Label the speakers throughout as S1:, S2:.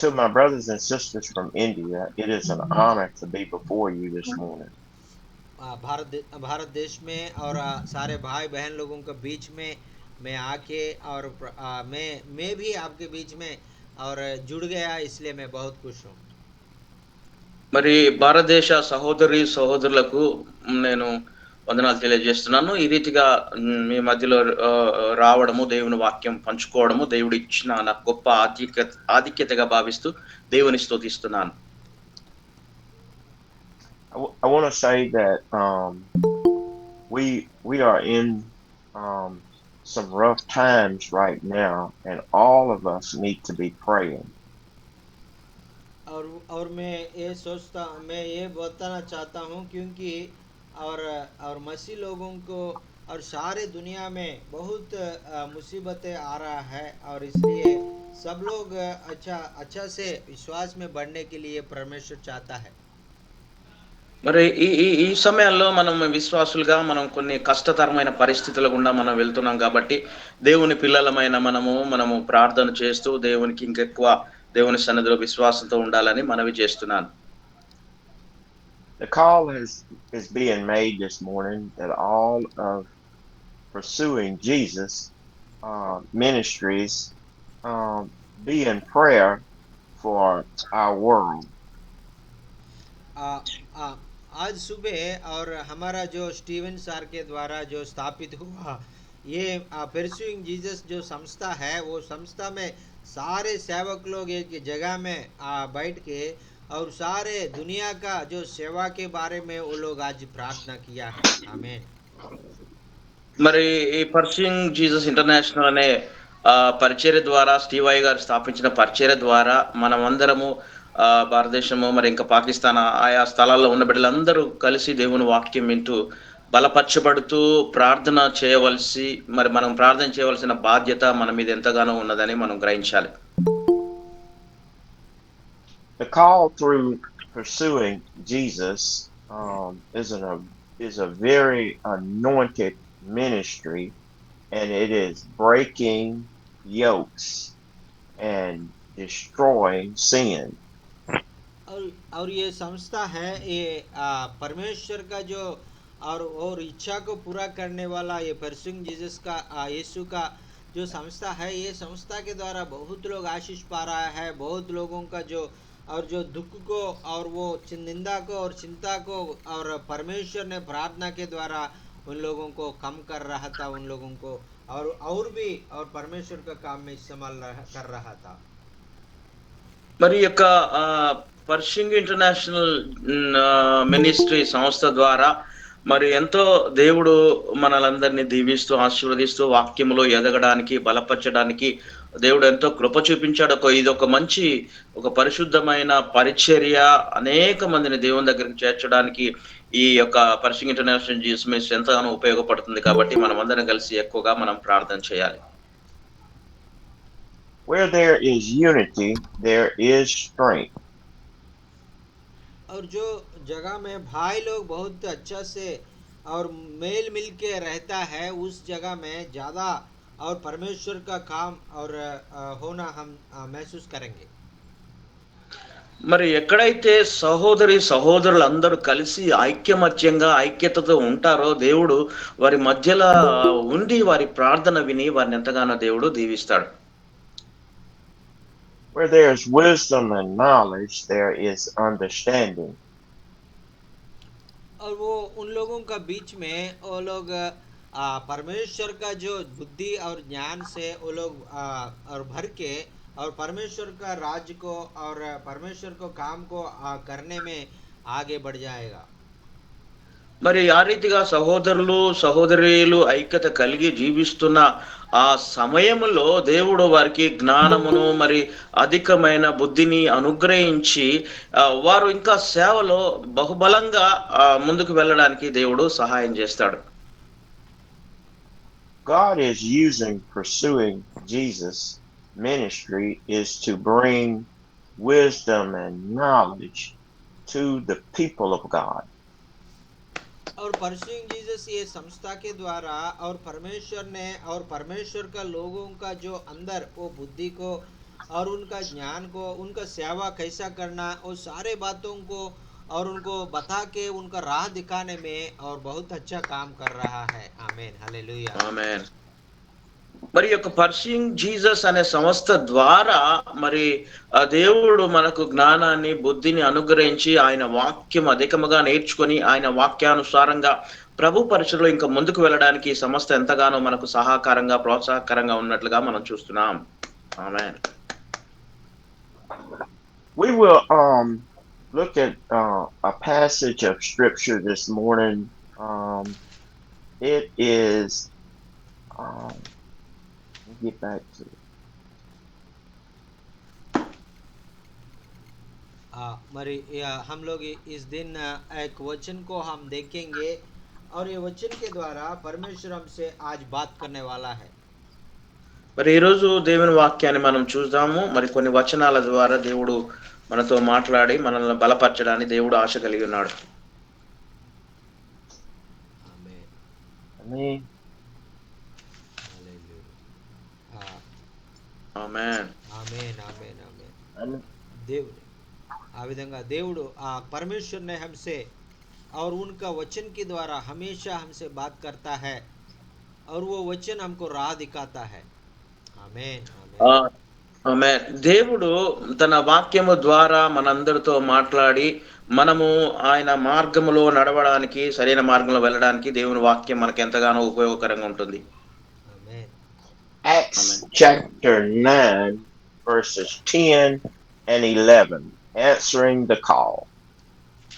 S1: To my brothers and sisters from India, it is an honor to be before you this morning.
S2: Bharat देश में और सारे भाई बहन लोगों के बीच में मैं आके और मैं भी आपके बीच में और जुड़ गया, इसलिए मैं बहुत खुश हूँ।
S3: మరి భారతదేశ సహోదరి సహోదరులకు నేను వందనాలు తెలియజేస్తున్నాను. ఈ రీతిగా మీ మధ్యలో రావడము, దేవుని వాక్యం పంచుకోవడము, దేవుడిచ్చిన నాకు గొప్ప ఆధిక్యతగా భావిస్తూ దేవుని స్తుతిస్తున్నాను.
S1: I want to say that we are in some rough times right now, and all of us need to be praying.
S2: और मैं ये बताना चाहता हूँ, क्योंकि और मसीह लोगों को और सारे दुनिया में बहुत मुसीबतें आ रहा है, और इसलिए सब लोग अच्छा अच्छा से विश्वास में बढ़ने के लिए परमेश्वर चाहता है।
S3: మరి ఈ ఈ ఈ సమయాల్లో మనం విశ్వాసులుగా మనం కొన్ని కష్టతరమైన పరిస్థితుల గుండా మనం వెళ్తున్నాం కాబట్టి, దేవుని పిల్లలమైన మనము ప్రార్థన చేస్తూ దేవునికి ఇంకెక్కువ దేవుని సన్నిధిలో విశ్వాసంతో ఉండాలని మనవి చేస్తున్నాను.
S1: The call is being made this morning that all of pursuing Jesus ministries be in prayer for our world.
S2: आ, आ, आज सुबह और हमारा जो स्टीवन सर के द्वारा जो स्थापित हुआ ये परस्यूइंग जीसस जो संस्था है, वो संस्था में सारे सेवक लोग एक जगह में बैठ के और सारे दुनिया का जो सेवा के बारे में वो लोग आज प्रार्थना किया है। आमीन।
S3: మరి ఈ పర్సూయింగ్ జీసస్ ఇంటర్నేషనల్ అనే పరిచర్య ద్వారా స్టీవ్ ఐ గారు స్థాపించిన పరిచర్య ద్వారా మనమందరము భారతదేశము మరి ఇంకా పాకిస్తాన్ ఆయా స్థలాల్లో ఉన్న బిడ్డలందరూ కలిసి దేవుని వాక్యం వింటూ బలపరచబడుతూ ప్రార్థన చేయవలసి మరి మనం ప్రార్థన చేయవలసిన బాధ్యత మన మీద ఎంతగానో ఉన్నదని మనం గ్రహించాలి.
S1: The call through pursuing Jesus is a very anointed ministry, and it is breaking yokes and destroying sin.
S2: और ये संस्था है, ये परमेश्वर का जो और इच्छा को पूरा करने वाला ये परसुइंग जीसस का यीशु का जो संस्था है, ये संस्था के द्वारा बहुत लोग आशीष पा रहा है। बहुत लोगों का जो दुख को और वो निंदा को और चिंता को और परमेश्वर ने प्रार्थना के द्वारा उन लोगों को कम कर रहा था, उन लोगों को और भी और परमेश्वर का काम में इस्तेमाल कर रहा था।
S3: మరి యొక్క పర్షింగ్ ఇంటర్నేషనల్ మినిస్ట్రీ సంస్థ ద్వారా మరి ఎంతో దేవుడు మనలందరినీ దీవిస్తూ ఆశీర్వదిస్తూ వాక్యములో ఎదగడానికి బలపరచడానికి దేవుడు ఎంతో కృప చూపించాడు. ఇది ఒక మంచి ఒక పరిశుద్ధమైన పరిచర్య, అనేక మందిని దేవుని దగ్గరికి చేర్చడానికి ఈ యొక్క పర్షింగ్ ఇంటర్నేషనల్ జీసస్ మినిస్ట్రీ ఎంతగానో ఉపయోగపడుతుంది. కాబట్టి మనం అందరం కలిసి ఎక్కువగా మనం ప్రార్థన చేయాలి.
S1: Where there is unity, there is strength.
S2: और जो जगह में भाई लोग बहुत अच्छा से और मेल मिल के रहता है, उस जगह में ज़्यादा और परमेश्वर का काम और होना हम महसूस करेंगे।
S3: మరి ఎక్కడైతే సహోదరి సహోదరులందరూ కలిసి ఐక్యమత్యంగా ఐక్యతతో ఉంటారో దేవుడు వారి మధ్యలో ఉండి వారి ప్రార్థన విని వారిని ఎంతగానో దేవుడు దీవిస్తాడు.
S1: Where there is wisdom and knowledge, there is understanding.
S2: और वो उन लोगों का बीच में वो लोग परमेश्वर का जो बुद्धि और ज्ञान से वो लोग और भर के और परमेश्वर का राज्य को और परमेश्वर को काम को करने में आगे बढ़ जाएगा।
S3: మరి ఆ రీతిగా సహోదరులు సహోదరీలు ఐక్యత కలిగి జీవిస్తున్న ఆ సమయంలో దేవుడు వారికి జ్ఞానమును మరి అధికమైన బుద్ధిని అనుగ్రహించి వారు ఇంకా సేవలో బహుబలంగా ముందుకు వెళ్ళడానికి దేవుడు సహాయం చేస్తాడు.
S1: God is using pursuing Jesus ministry is to bring wisdom and knowledge to the people of God.
S2: और परसुइंग जीसस ये संस्था के द्वारा और परमेश्वर ने और परमेश्वर का लोगों का जो अंदर वो बुद्धि को और उनका ज्ञान को, उनका सेवा कैसा करना, और सारे बातों को और उनको बता के उनका राह दिखाने में और बहुत अच्छा काम कर रहा है। आमीन, हालेलुया।
S3: ఆమేన్. మరి యొక్క పర్సూయింగ్ జీసస్ అనే సంస్థ ద్వారా మరి ఆ దేవుడు మనకు జ్ఞానాన్ని, బుద్ధిని అనుగ్రహించి ఆయన వాక్యం అధికముగా నేర్చుకొని ఆయన వాక్యానుసారంగా ప్రభు పరిచయలో ఇంకా ముందుకు వెళ్ళడానికి ఈ సంస్థ ఎంతగానో మనకు సహకారంగా, ప్రోత్సాహకరంగా ఉన్నట్లుగా మనం చూస్తున్నాం. ఆమేన్.
S1: We will look at a passage of scripture this morning. It is let me get back to it.
S2: मरी हम लोग इस दिन एक वचन को हम देखेंगे और ये वचन के द्वारा परमेश्वर हमसे आज बात करने वाला है।
S3: మరి ఈ రోజు దేవుని వాక్యాన్ని మనం చూద్దాము. మరి కొన్ని వచనాల ద్వారా దేవుడు మనతో మాట్లాడి మనల్ని బలపరచడానికి దేవుడు ఆశ కలిగి ఉన్నాడు.
S2: ఆమేన్,
S1: Amen.
S2: हालेलुया।
S3: ఆమేన్.
S2: आमीन, आमीन, आमीन।
S1: Amen.
S2: దేవుడు ఆ విధంగా దేవుడు परमेश्वर ने हमसे और उनका वचन के द्वारा हमेशा हमसे बात करता है और वो वचन हमको राह दिखाता है। आमीन,
S3: ఆ,
S2: आमीन।
S3: ఆమేన్. దేవుడు తన వాక్యము ద్వారా మనందరితో మాట్లాడి మనము ఆయన మార్గములో నడవడానికి, సరైన మార్గంలో వెళ్ళడానికి దేవుని వాక్యం మనకు ఎంతగానో ఉపయోగకరంగా ఉంటుంది.
S2: आमीन,
S1: Acts
S3: amen.
S1: chapter 9, verses 10 and 11, answering the call.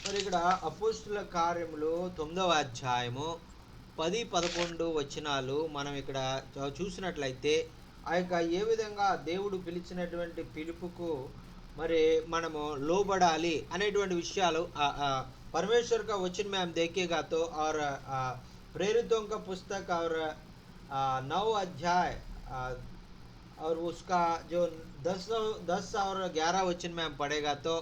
S2: మరి ఇక్కడ అపోస్తుల కార్యములు 9వ అధ్యాయము 10-11 వచనాలు మనం ఇక్కడ చూసినట్లయితే ఆ యొక్క ఏ విధంగా దేవుడు పిలిచినటువంటి పిలుపుకు మరి మనము లోబడాలి అనేటువంటి విషయాలు परमेश्वर का वचन में हम देखेगा तो और प्रेरितों का पुस्तक और 9 अध्याय और उसका जो 10 और 11 वचन में हम पढ़ेगा तो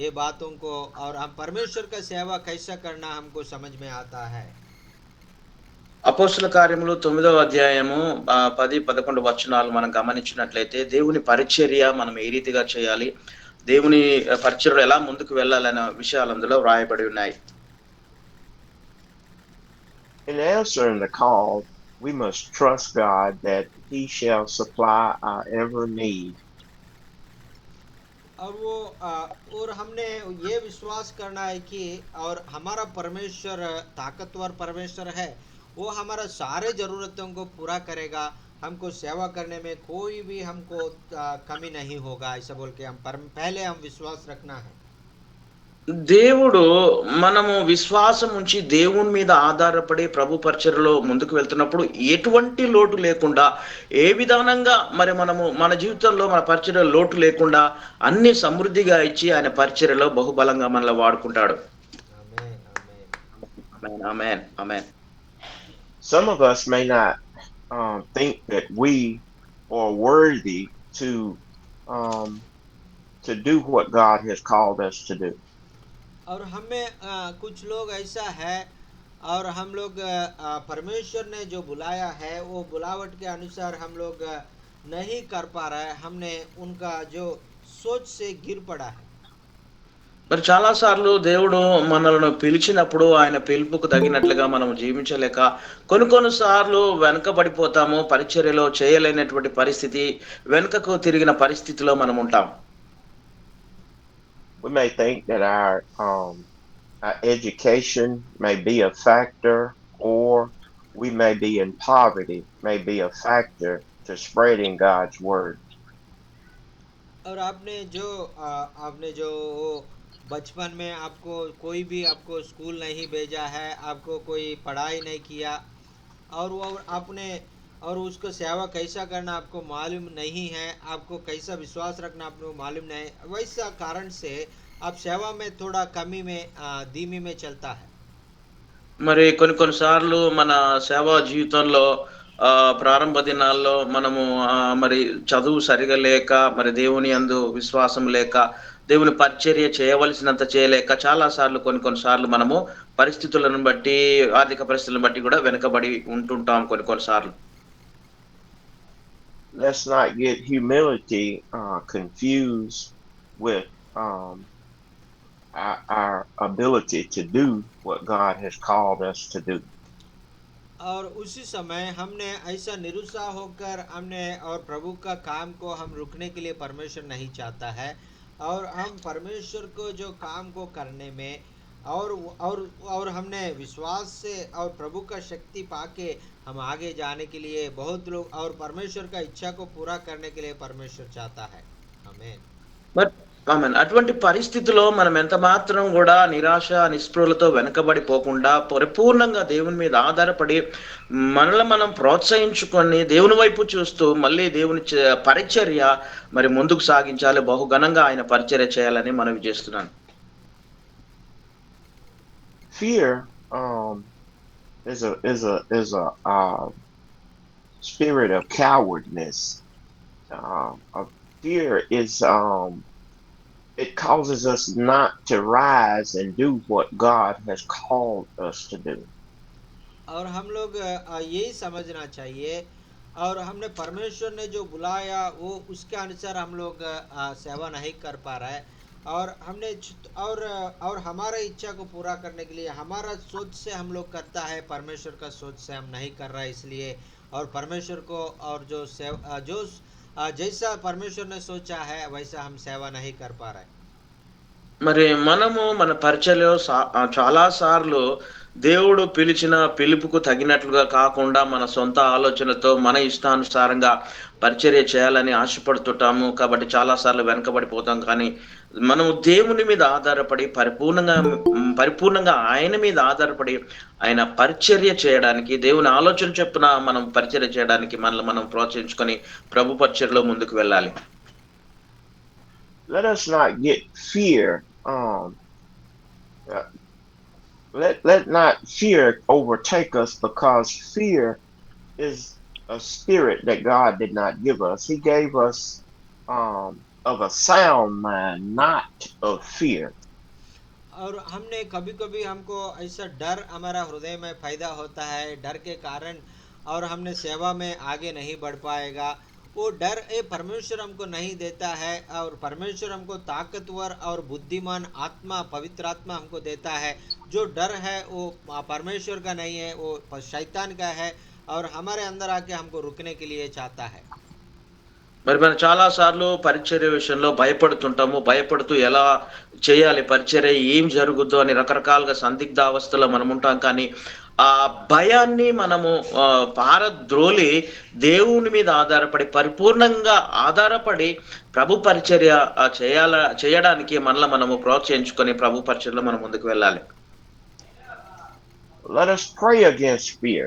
S2: ये बातों को और हम परमेश्वर का सेवा कैसा करना हमको समझ में आता है।
S3: అపోస్తుల కార్యములు 9వ అధ్యాయము 10-11 వచనాలు మనం గమనించినట్లయితే దేవుని పరిచర్య మనం ఏ రీతిగా చేయాలి, దేవుని పరిచర్యలో ఎలా ముందుకు వెళ్ళాలనే విషయాలు అందులో వ్రాయబడి ఉన్నాయి.
S1: In answering the call, we must trust God that He shall supply our every need.
S2: और वो और हमने ये विश्वास करना है कि और हमारा परमेश्वर ताकतवर परमेश्वर है, वो हमारा सारे ज़रूरतों को पूरा करेगा, हमको सेवा करने में कोई भी हमको कमी नहीं होगा, ऐसा बोल के हम पहले हम विश्वास रखना है।
S3: దేవుడు మనము విశ్వాసం ఉంచి దేవుని మీద ఆధారపడి ప్రభు పరిచర్యలో ముందుకు వెళ్తున్నప్పుడు ఎటువంటి లోటు లేకుండా, ఏ విధానంగా మరి మనము మన జీవితంలో మన పరిచర్యలో లోటు లేకుండా అన్ని సమృద్ధిగా ఇచ్చి ఆయన పరిచర్యలో బహుబలంగా మనల్ని వాడుకుంటాడు.
S2: आमीन, आमीन।
S3: ఆమేన్, ఆమేన్, ఆమేన్.
S1: Some of us may not think that we are worthy um, to do what God has called us to do.
S2: और हमें कुछ लोग ऐसा है और हम लोग परमेश्वर ने जो बुलाया है वो बुलावट के अनुसार हम लोग नहीं कर पा रहे हैं, हमने उनका जो सोच से गिर पड़ा है।
S3: మరి చాలా సార్లు దేవుడు మనల్ని పిలిచినప్పుడు ఆయన పిలుపుకు తగినట్లుగా మనం జీవించలేక కొన్ని సార్లు వెనకబడిపోతాము, పరిచర్యలో చేయలేనటువంటి పరిస్థితి, వెనుకకు తిరిగిన పరిస్థితిలో మనం ఉంటాం.
S1: We may think that our education may be a factor, or we may be in poverty, may be a factor to spreading God's word.
S2: और आपने जो बचपन में आपको कोई भी आपको स्कूल नहीं भेजा है, आपको कोई पढ़ाई नहीं किया और वो आपने और उसको सेवा कैसा करना आपको मालूम नहीं है, आपको कैसा विश्वास रखना आपको मालूम नहीं, वैसा कारण से आप सेवा में थोड़ा कमी में धीमी में चलता है।
S3: మరి కొన్నిసార్లు మన సేవా జీవితంలో ప్రారంభ దినాల్లో మనము మరి చదువు సరిగా లేక, మరి దేవుని యందు విశ్వాసం లేక, దేవుని పరిచర్య చేయవలసినంత చేయలేక చాలా సార్లు కొన్నిసార్లు మనము పరిస్థితులను బట్టి, ఆర్థిక పరిస్థితులను బట్టి కూడా వెనుకబడి ఉంటుంటాం కొన్నిసార్లు.
S1: let's not get humility confused with um, our ability to do what God has called us to do.
S2: और उसी समय हमने ऐसा निरुत्साह होकर हमने और प्रभु का काम को हम रुकने के लिए परमेश्वर नहीं चाहता है। और हम परमेश्वर को जो काम को करने में और और हमने विश्वास से और प्रभु का शक्ति पाके हम आगे जाने के लिए बहुत लोग और परमेश्वर का इच्छा को पूरा करने के लिए परमेश्वर चाहता है। आमीन।
S3: మరి ఆమెన్ అటువంటి పరిస్థితిలో మనం ఎంత మాత్రం కూడా నిరాశ నిస్పృహలతో వెనకబడిపోకుండా పరిపూర్ణంగా దేవుని మీద ఆధారపడి మనల్ని మనం ప్రోత్సహించుకొని దేవుని వైపు చూస్తూ మళ్ళీ దేవుని పరిచర్య మరి ముందుకు సాగించాలి, బహుఘనంగా ఆయన పరిచర్య చేయాలని మనవి చేస్తున్నాను.
S1: Fear is a spirit of cowardness. Fear is it causes us not to rise and do what God has called us to do.
S2: और हम लोग यही समझना चाहिए और हमने परमेश्वर ने जो बुलाया वो उसके अनुसार हम लोग सेवा नहीं कर पा रहा है। और हमने और हमारा इच्छा को पूरा करने के लिए हमारा सोच से हम लोग करता है, परमेश्वर का सोच से हम नहीं कर रहा है। इसलिए और परमेश्वर को और जो जैसा परमेश्वर ने सोचा है वैसा हम सेवा नहीं कर पा रहे।
S3: మరి మనము మన పరిచర్యలో చాలా సార్లు దేవుడు పిలిచిన పిలుపుకు తగినట్లుగా కాకుండా మన సొంత ఆలోచనలతో మన ఇష్టానుసారంగా పరిచర్య చేయాలని ఆశపడుతుంటాము. కాబట్టి చాలా సార్లు వెనకబడిపోతాం. కానీ మనము దేవుని మీద ఆధారపడి పరిపూర్ణంగా ఆయన మీద ఆధారపడి ఆయన పరిచర్య చేయడానికి, దేవుని ఆలోచన చొప్పున మనం పరిచర్య చేయడానికి మనల్ని మనం ప్రోత్సహించుకొని ప్రభు పరిచర్యలో ముందుకు వెళ్ళాలి.
S1: Let us not get fear. Let not fear overtake us, because fear is a spirit that God did not give us. He gave us of a sound mind, not of fear.
S2: और हमने कभी कभी हमको ऐसा डर हमारा हृदय में पैदा होता है, डर के कारण और हमने सेवा में आगे नहीं बढ़ पाएगा। वो डर परमेश्वर हमको नहीं देता है और परमेश्वर हमको ताकतवर और बुद्धिमान आत्मा, पवित्र आत्मा हमको देता है। जो डर है वो परमेश्वर का नहीं है, वो शैतान का है और हमारे अंदर आके हमको रुकने के लिए चाहता है।
S3: మరి మనం చాలా సార్లు పరిచర్య విషయంలో భయపడుతుంటాము. భయపడుతూ ఎలా చేయాలి పరిచర్య, ఏం జరుగుద్దో అని రకరకాలుగా సందిగ్ధావస్థలో మనం ఉంటాం. కానీ ఆ భయాన్ని మనము పారద్రోలి దేవుని మీద ఆధారపడి పరిపూర్ణంగా ఆధారపడి ప్రభు పరిచర్య చేయడానికి మనల్ని మనము ప్రోత్సహించుకొని ప్రభు పరిచర్యలో మనం ముందుకు వెళ్ళాలి.
S1: Let us pray against fear.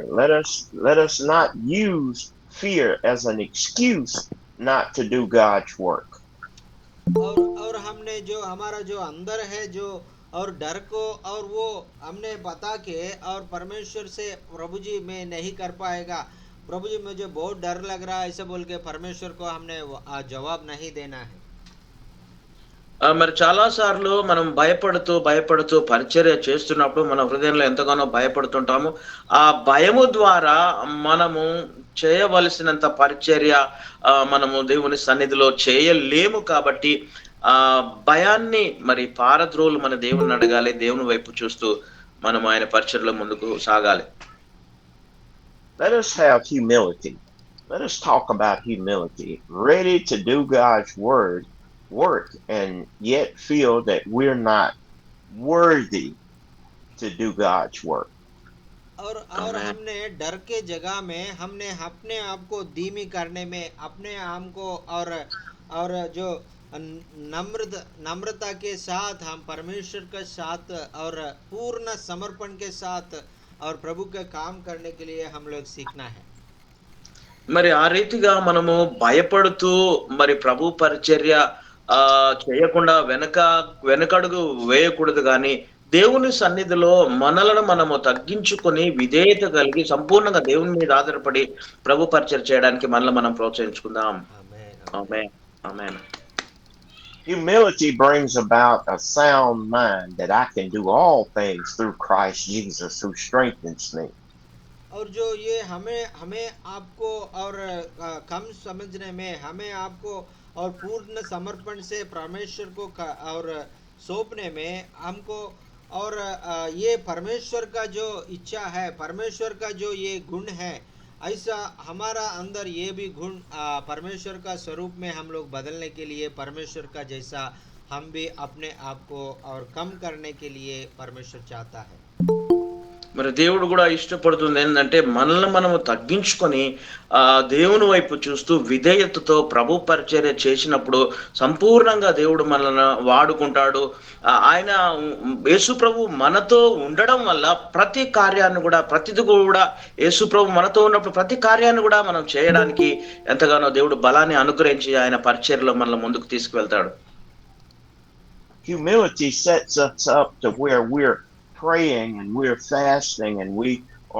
S1: Let us not use fear as an excuse not to do God's work.
S2: और हमने जो हमारा जो अंदर है जो और डर को और वो हमने बता के और परमेश्वर से प्रभु जी मैं नहीं कर पाएगा, प्रभु जी मुझे बहुत डर लग रहा है, ऐसे बोल के परमेश्वर को हमने जवाब नहीं देना है।
S3: మరి చాలా సార్లు మనం భయపడుతూ పరిచర్య చేస్తున్నప్పుడు మన హృదయంలో ఎంతగానో భయపడుతుంటాము. ఆ భయము ద్వారా మనము చేయవలసినంత పరిచర్య మనము దేవుని సన్నిధిలో చేయలేము. కాబట్టి ఆ భయాన్ని మరి పారద్రోలు మన దేవుని అడగాలి. దేవుని వైపు చూస్తూ మనం ఆయన పరిచర్యలో ముందుకు సాగాలి.
S1: Let us have humility. Let us talk about humility, ready to do God's work and yet feel that we're not worthy to do God's work.
S2: और हमने डर के जगह में हमने अपने आप को धीमी करने में अपने आप को और जो नम्रता के साथ हम परमेश्वर के साथ और पूर्ण समर्पण के साथ और प्रभु के काम करने के लिए हम लोग सीखना है।
S3: మరి ఆ రీతిగా మనము భయపడుతూ మరి ప్రభు పరిచర్య చేయకుండా వెనకడుగు వేయకూడదు. కానీ దేవుని సన్నిధిలో మనలను మనము తగ్గించుకొని విధేయత కలిగి సంపూర్ణంగా దేవుని మీద ఆధారపడి ప్రభు పరిచర్య చేయడానికి మనల్ని మనం ప్రోత్సహించుకుందాం. ఆమేన్. ఆమేన్.
S1: Humility brings about a sound mind that I can do all things through Christ Jesus who strengthens me.
S2: और जो ये हमें हमें आपको और कम समझने में हमें आपको और पूर्ण समर्पण से परमेश्वर को और सौंपने में हमको और ये परमेश्वर का जो इच्छा है, परमेश्वर का जो ये गुण है, ऐसा हमारा अंदर ये भी गुण परमेश्वर का स्वरूप में हम लोग बदलने के लिए परमेश्वर का जैसा हम भी अपने आप को और कम करने के लिए परमेश्वर चाहता है।
S3: మరి దేవుడు కూడా ఇష్టపడుతుంది ఏంటంటే మనల్ని మనము తగ్గించుకొని ఆ దేవుని వైపు చూస్తూ విధేయతతో ప్రభు పరిచర్య చేసినప్పుడు సంపూర్ణంగా దేవుడు మనల్ని వాడుకుంటాడు. ఆయన యేసు ప్రభు మనతో ఉండడం వల్ల ప్రతి కార్యాన్ని కూడా ప్రతిది కూడా యేసు ప్రభు మనతో ఉన్నప్పుడు ప్రతి కార్యాన్ని కూడా మనం చేయడానికి ఎంతగానో దేవుడు బలాన్ని అనుగ్రహించి ఆయన పరిచర్యలో మనల్ని ముందుకు తీసుకువెళ్తాడు.
S1: Humility sets us up to where we're praying and we're fasting and we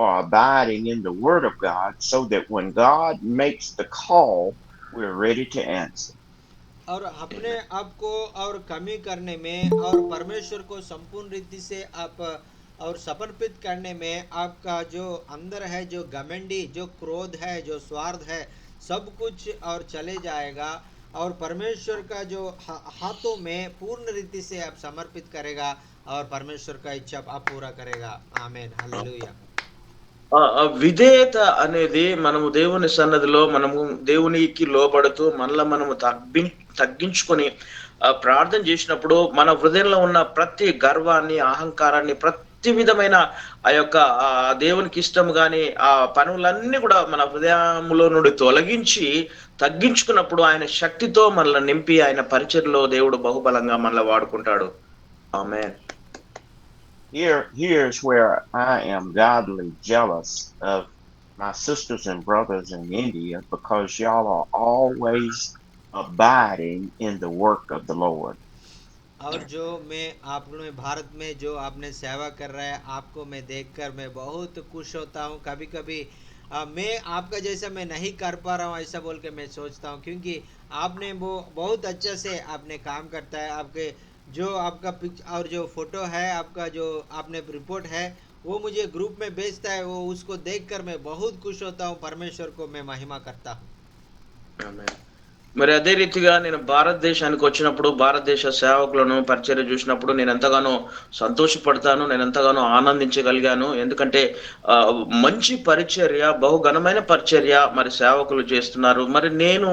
S1: are abiding in the Word of God so that when God makes the call, we're ready to answer.
S2: और अपने आप को और कमी करने में और परमेश्वर को संपूर्ण रीति से आप और समर्पित करने में आपका जो अंदर है, जो घमंडी, जो क्रोध है, जो स्वार्थ है, सब कुछ और चले जाएगा और परमेश्वर का जो हाथों में पूर्ण रीति से आप समर्पित करेगा और परमेश्वर का इच्छा आप पूरा करेगा। आमीन, हालेलुया।
S3: విధేయత అనేది మనము దేవుని సన్నదిలో మనము దేవునికి లోబడుతూ మనలో మనము తగ్గించుకొని ప్రార్థన చేసినప్పుడు మన హృదయంలో ఉన్న ప్రతి గర్వాన్ని, అహంకారాన్ని, ప్రతి విధమైన ఆ యొక్క దేవునికి ఇష్టం గాని ఆ పనులన్నీ కూడా మన హృదయంలో నుండి తొలగించి తగ్గించుకున్నప్పుడు ఆయన శక్తితో మనల్ని నింపి ఆయన పరిచర్యలో దేవుడు బహుబలంగా మనల్ని వాడుకుంటాడు. ఆమేన్.
S1: Here's where I am godly jealous of my sisters and brothers in India because y'all are always abiding in the work of the Lord.
S2: और जो मैं आप लोग में भारत में जो आपने सेवा कर रहा है, आपको मैं देखकर मैं बहुत खुश होता हूँ। कभी कभी मैं आपका जैसा मैं नहीं कर पा रहा हूँ ऐसा बोल के मैं सोचता हूँ, क्योंकि आपने वो बहुत अच्छे से आपने काम करता है। आपके जो आपका और जो फोटो है, आपका जो आपने रिपोर्ट है, वो मुझे ग्रुप में भेजता है। वो उसको देखकर मैं बहुत खुश होता हूँ, परमेश्वर को मैं महिमा करता हूँ।
S3: ఆమేన్. మరి అదే రీతిగా నేను భారతదేశానికి వచ్చినప్పుడు భారతదేశ సేవకులను పరిచర్య చూసినప్పుడు నేను ఎంతగానో సంతోషపడతాను, నేను ఎంతగానో ఆనందించగలిగాను. ఎందుకంటే మంచి పరిచర్య, బహుఘనమైన పరిచర్య మరి సేవకులు చేస్తున్నారు. మరి నేను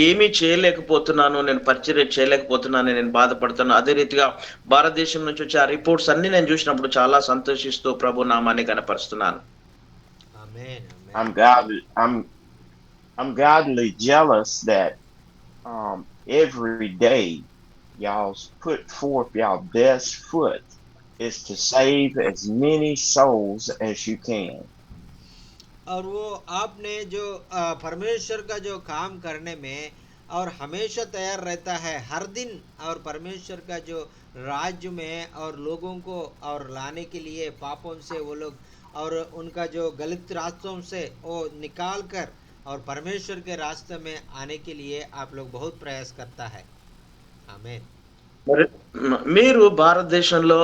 S3: ఏమీ చేయలేకపోతున్నాను, నేను పరిచర్య చేయలేకపోతున్నాను, నేను బాధపడుతున్నాను. అదే రీతిగా భారతదేశం నుంచి వచ్చే ఆ రిపోర్ట్స్ అన్ని నేను చూసినప్పుడు చాలా సంతోషిస్తూ ప్రభు నామాన్ని కనపరుస్తున్నాను.
S2: ఆమేన్, ఆమేన్.
S1: I'm godly jealous that every day y'all put forth y'all best foot is to save as many souls as you can.
S2: और वो आपने जो परमेश्वर का जो काम करने में और हमेशा तैयार रहता है हर दिन, और परमेश्वर का जो राज्य में और लोगों को और लाने के लिए पापों से वो लोग और उनका जो गलत रास्तों से वो निकाल कर और परमेश्वर के रास्ते में आने के लिए आप लोग बहुत प्रयास करता है। आमीन।
S3: మరి మీరు భారతదేశంలో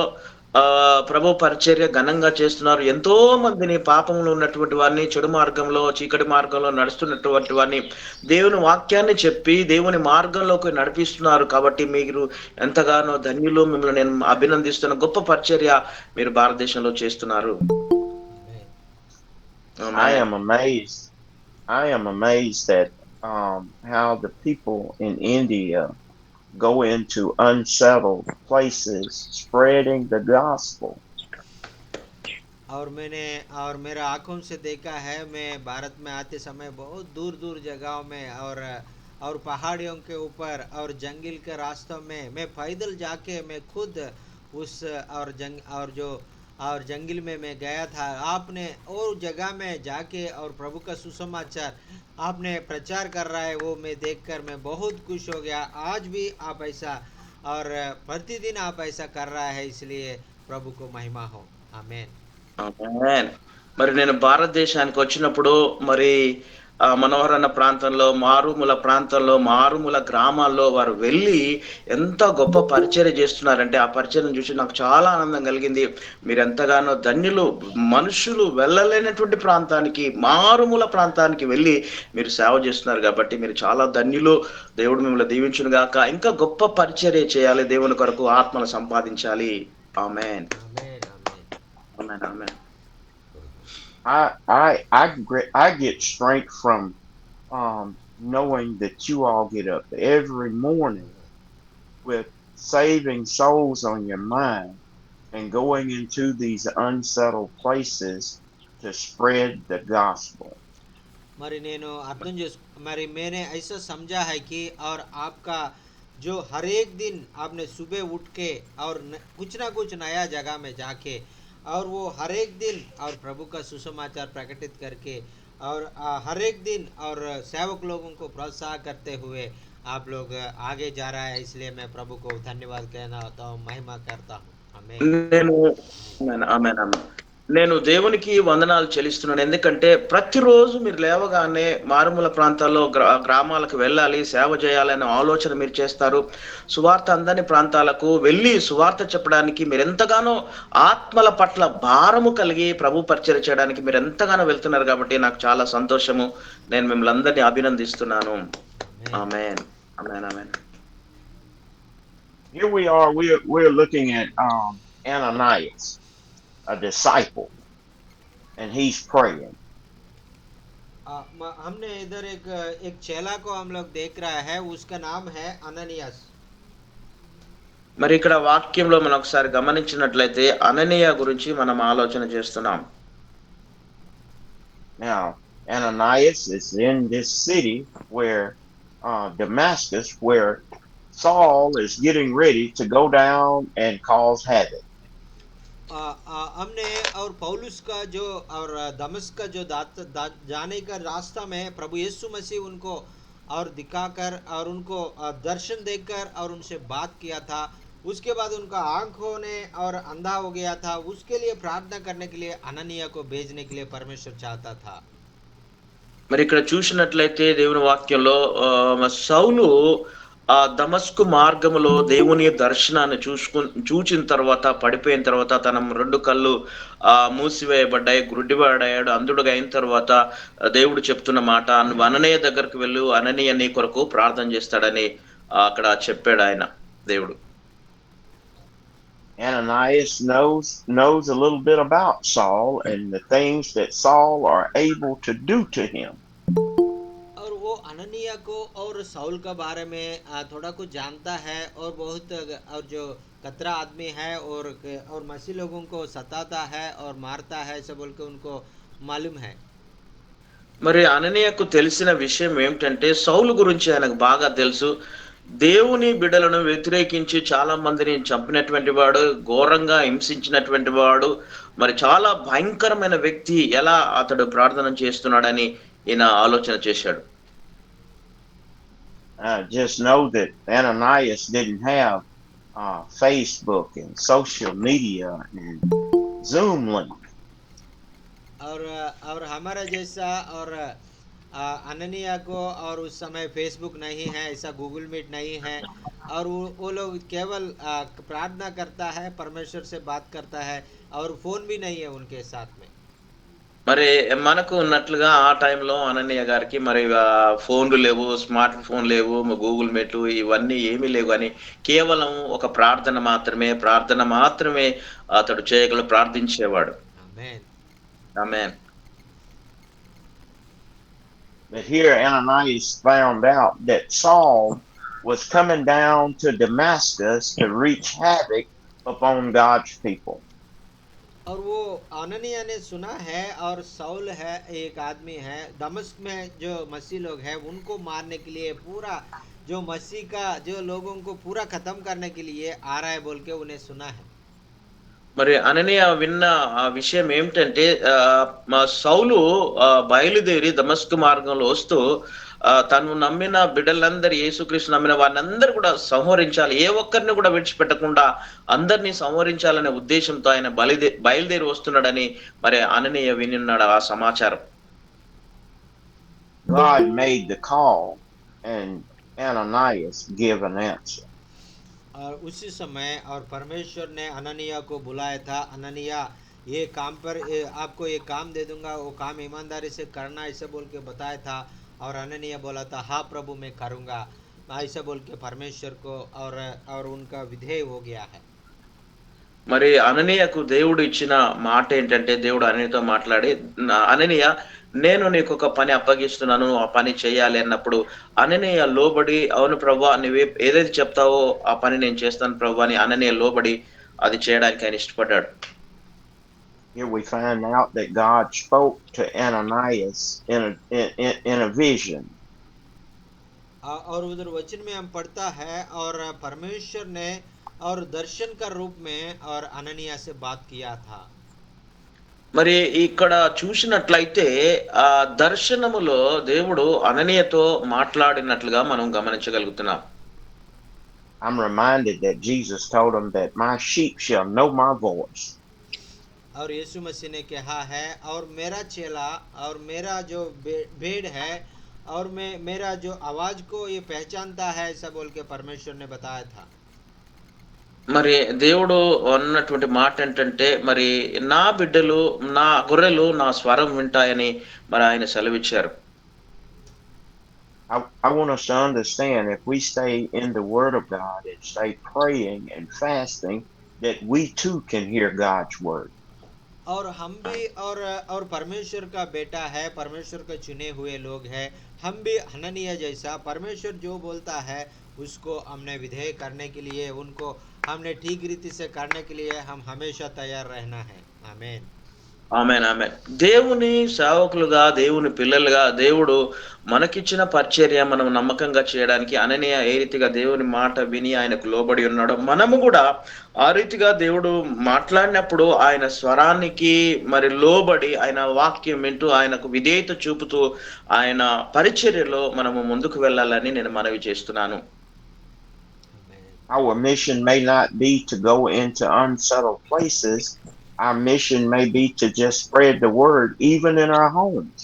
S3: ప్రభు పరిచర్య ఘనంగా చేస్తున్నారు. ఎంతో మందిని పాపంలో ఉన్నటువంటి వారిని, చెడు మార్గంలో, చీకటి మార్గంలో నడుస్తున్నటువంటి వారిని దేవుని వాక్యాన్ని చెప్పి దేవుని మార్గంలోకి నడిపిస్తున్నారు. కాబట్టి మీరు ఎంతగానో ధన్యులు. మిమ్మల్ని నేను అభినందిస్తున్న గొప్ప పరిచర్య మీరు భారతదేశంలో చేస్తున్నారు.
S1: I am amazed at how the people in India go into unsettled places spreading the gospel.
S2: और मेरा आंखों से देखा है, मैं भारत में आते समय बहुत दूर दूर जगहों में और पहाड़ियों के ऊपर और जंगल के रास्तों में मैं पैदल जाके मैं खुद उस और जंगल में मैं गया था। आपने और जगह में जाके और प्रभु का सुसमाचार आपने प्रचार कर रहा है, वो मैं देखकर मैं बहुत खुश हो गया। आज भी आप ऐसा और प्रतिदिन आप ऐसा कर रहा है, इसलिए प्रभु को महिमा हो। आमीन।
S3: ఆమేన్. మరి నేను భారతదేశానికి వచ్చినప్పుడు మరి మనోహర్ అన్న ప్రాంతంలో, మారుమూల ప్రాంతంలో, మారుమూల గ్రామాల్లో వారు వెళ్ళి ఎంత గొప్ప పరిచర్య చేస్తున్నారంటే, ఆ పరిచర్యను చూసి నాకు చాలా ఆనందం కలిగింది. మీరెంతగానో ధన్యులు. మనుషులు వెళ్ళలేనటువంటి ప్రాంతానికి, మారుమూల ప్రాంతానికి వెళ్ళి మీరు సేవ చేస్తున్నారు కాబట్టి మీరు చాలా ధన్యులు. దేవుడు మిమ్మల్ని దీవించును గాక. ఇంకా గొప్ప పరిచర్య చేయాలి. దేవుని కొరకు ఆత్మను సంపాదించాలి. ఆమేన్.
S2: ఆమేన్ ఆమేన్.
S3: ఆమేన్. ఆమేన్.
S1: I get strength from knowing that you all get up every morning with saving souls on your mind and going into these unsettled places to spread the gospel.
S2: మరి నేను అర్థం చేసుకు మరి मैंने ऐसा समझा है कि और आपका जो हर एक दिन आपने सुबह उठ के और कुछ ना कुछ नया जगह में जाके और वो हर एक दिन और प्रभु का सुसमाचार प्रकटित करके और हर एक दिन और सेवक लोगों को प्रोत्साहन करते हुए आप लोग आगे जा रहा है, इसलिए मैं प्रभु को धन्यवाद कहना होता हूँ, महिमा करता हूँ। आमीन।
S3: నేను ఆమేన్. ఆమేన్. ఆమేన్. నేను దేవునికి వందనాలు చెల్లిస్తున్నాను. ఎందుకంటే ప్రతిరోజు మీరు లేవగానే మారుమూల ప్రాంతాల్లో గ్రామాలకు వెళ్ళాలి, సేవ చేయాలనే ఆలోచన మీరు చేస్తారు. సువార్త అందని ప్రాంతాలకు వెళ్ళి సువార్త చెప్పడానికి మీరెంతగానో ఆత్మల పట్ల భారము కలిగి ప్రభు పరిచర్య చేయడానికి మీరెంతగానో వెళ్తున్నారు కాబట్టి నాకు చాలా సంతోషము. నేను మిమ్మల్ని అందరినీ అభినందిస్తున్నాను.
S2: ఆమేన్।
S3: ఆమేన్. ఆమేన్. ఆమేన్.
S1: Here we are. We're looking at Ananias, a disciple, and he's praying.
S2: हमने इधर एक चेला को हम लोग देख रहा है, उसका नाम है अननियास।
S3: మరి ఇక్కడ వాక్యంలో మనం ఒకసారి గమనించినట్లయితే అననీయ గురించి మనం ఆలోచన చేస్తున్నాం.
S1: Now, Ananias is in this city where Damascus, where Saul is getting ready to go down and cause havoc.
S2: हमने और पौलुस का जो और दमिश्क का जो जाने का रास्ता में प्रभु यीशु मसीह उनको और दिखाकर और उनको दर्शन देकर और उनसे बात किया था। उसके बाद उनका आंखों ने और अंधा हो गया था, उसके लिए प्रार्थना करने के लिए अननिया को भेजने के लिए परमेश्वर चाहता था।
S3: మరి ఇక్కడ చూసినట్లయితే దేవుని వాక్యంలో సౌలు ఆ దమస్కు మార్గములో దేవుని దర్శనాన్ని చూచిన తర్వాత పడిపోయిన తర్వాత తన 2 కళ్ళు మూసివేయబడ్డాయి, గుడ్డివాడయ్యాడు, అంధుడుగా అయిన తర్వాత దేవుడు చెప్తున్న మాట, నువ్వు అననీయ దగ్గరకు వెళ్ళు, అననీయ నీ కొరకు ప్రార్థన చేస్తాడని అక్కడ చెప్పాడు ఆయన దేవుడు.
S1: Ananias knows a little bit about Saul and the things that Saul are able to do to him.
S2: और वो अननिया को और साउल का बारे में थोड़ा कुछ जानता है और बहुत और जो कतरा आदमी है और मसीह लोगों को सताता है और मारता है, ऐसा बोल के उनको मालूम है।
S3: మరి అననీయకు తెలిసిన విషయం ఏమిటంటే సౌలు గురించి ఆయనకు బాగా తెలుసు. దేవుని బిడ్డలను వ్యతిరేకించి చాలా మందిని చంపినటువంటి వాడు, ఘోరంగా హింసించినటువంటి వాడు, మరి చాలా భయంకరమైన వ్యక్తి, ఎలా అతడు ప్రార్థన చేస్తున్నాడని ఈయన ఆలోచన చేశాడు.
S1: Just know that Ananias didn't have Facebook and social media and Zoom link.
S2: और हमारा जैसा और अननिया को और उस समय फेसबुक नहीं है, ऐसा गूगल मीट नहीं है, और वो लोग केवल प्रार्थना करता है, परमेश्वर से बात करता है, और फोन भी नहीं है उनके साथ में।
S3: మరి మనకు ఉన్నట్లుగా ఆ టైంలో అననీయ గారికి మరి ఫోన్లు లేవు, స్మార్ట్ ఫోన్ లేవు, గూగుల్ మీట్ ఇవన్నీ ఏమీ లేవు, కానీ కేవలం ఒక ప్రార్థన మాత్రమే అతడు చేయగల ప్రార్థించేవాడు.
S2: ఆమేన్.
S3: ఆమేన్.
S1: But here Ananias found out that Saul was coming down to Damascus to wreak havoc upon God's people.
S2: और वो अननिया ने सुना है और साउल है एक आदमी है दमिश्क में, जो मसीह लोग हैं उनको मारने के लिए पूरा जो मसीह का जो लोगों को पूरा खत्म करने के लिए आ रहा है बोल के उन्हें सुना है।
S3: మరి అననీయ విన్న ఆ విషయం ఏమిటంటే సౌలు బయలుదేరి దమస్కు మార్గంలో వస్తూ తను నమ్మిన బిడ్డలందరూ, యేసుక్రీస్తు నమ్మిన వారిని కూడా సంహరించాలి, ఏ ఒక్కరిని కూడా విడిచిపెట్టకుండా అందరినీ సంహరించాలనే ఉద్దేశంతో ఆయన బయలుదేరి వస్తున్నాడని మరి అననీయ వినిన్నాడు ఆ సమాచారం.
S1: God made the call and Ananias give an answer.
S2: और उसी समय और परमेश्वर ने अननिया को बुलाया था, अननिया ये काम पर आपको ये काम दे दूंगा, वो काम ईमानदारी से करना, ऐसे बोल के बताया था। और अननिया बोला था हाँ प्रभु मैं करूँगा, ऐसा बोल के परमेश्वर को और उनका विधेय हो गया है।
S3: మరి అననీయకు దేవుడు ఇచ్చిన మాట ఏంటంటే దేవుడు అననీయతో మాట్లాడి అననీయ నేను నీకు ఒక పని అప్పగిస్తున్నాను ఆ పని చేయాలి అన్నప్పుడు అననీయ లోబడి అవును ప్రభువా నువ్వు ఏదైతే చెప్తావో ఆ పని నేను చేస్తాను ప్రభువా అని అననీయ లోబడి అది చేయడానికి ఆయన ఇష్టపడ్డాడు.
S1: Here we find out that God spoke to Ananias in a vision.
S2: और उधर वचन में हम पढ़ता है और परमेश्वर ने और दर्शन का रूप में और अननिया से बात किया था।
S3: మరి ఇక్కడ చూసినట్లయితే ఆ దర్శనములో దేవుడు అననీయతో మాట్లాడినట్లుగా మనం గమనించగలుగుతున్నాం.
S1: I'm reminded that Jesus told him that my sheep shall know my voice.
S2: और यीशु मसीह ने कहा है और मेरा चेला और मेरा जो भेड़ है और मेरा जो आवाज को ये पहचानता है, ऐसा बोल के परमेश्वर ने बताया था।
S3: మరి దేవుడు అన్నటువంటి మాట ఏంటంటే మరి నా బిడ్డలు నా గొర్రెలు నా స్వరం వింటాయని మరి ఆయన సెలవిచ్చారు.
S1: I want us to understand if we stay in the Word of God and stay praying and fasting, that we too can hear God's Word.
S2: और हम भी और परमेश्वर का बेटा है, परमेश्वर के चुने हुए लोग हैं, हम भी हननिया जैसा परमेश्वर जो बोलता है उसको हमने विधेय करने के लिए, उनको हमने ठीक रीति से करने के लिए हम हमेशा तैयार रहना है। आमीन
S3: ఆమేన్ ఆమేన్. దేవుని సేవకులుగా దేవుని పిల్లలుగా దేవుడు మనకిచ్చిన పరిచర్య మనం నమ్మకంగా చేయడానికి అననీయ ఏ రీతిగా దేవుని మాట విని ఆయనకు లోబడి ఉన్నాడో మనము కూడా ఆ రీతిగా దేవుడు మాట్లాడినప్పుడు ఆయన స్వరానికి మరి లోబడి ఆయన వాక్యం వింటూ ఆయనకు విధేయత చూపుతూ ఆయన పరిచర్యలో మనము ముందుకు వెళ్ళాలని నేను మనవి చేస్తున్నాను.
S1: Our mission may not be to go into unsettled places. Our mission may be to just spread the word even in our homes.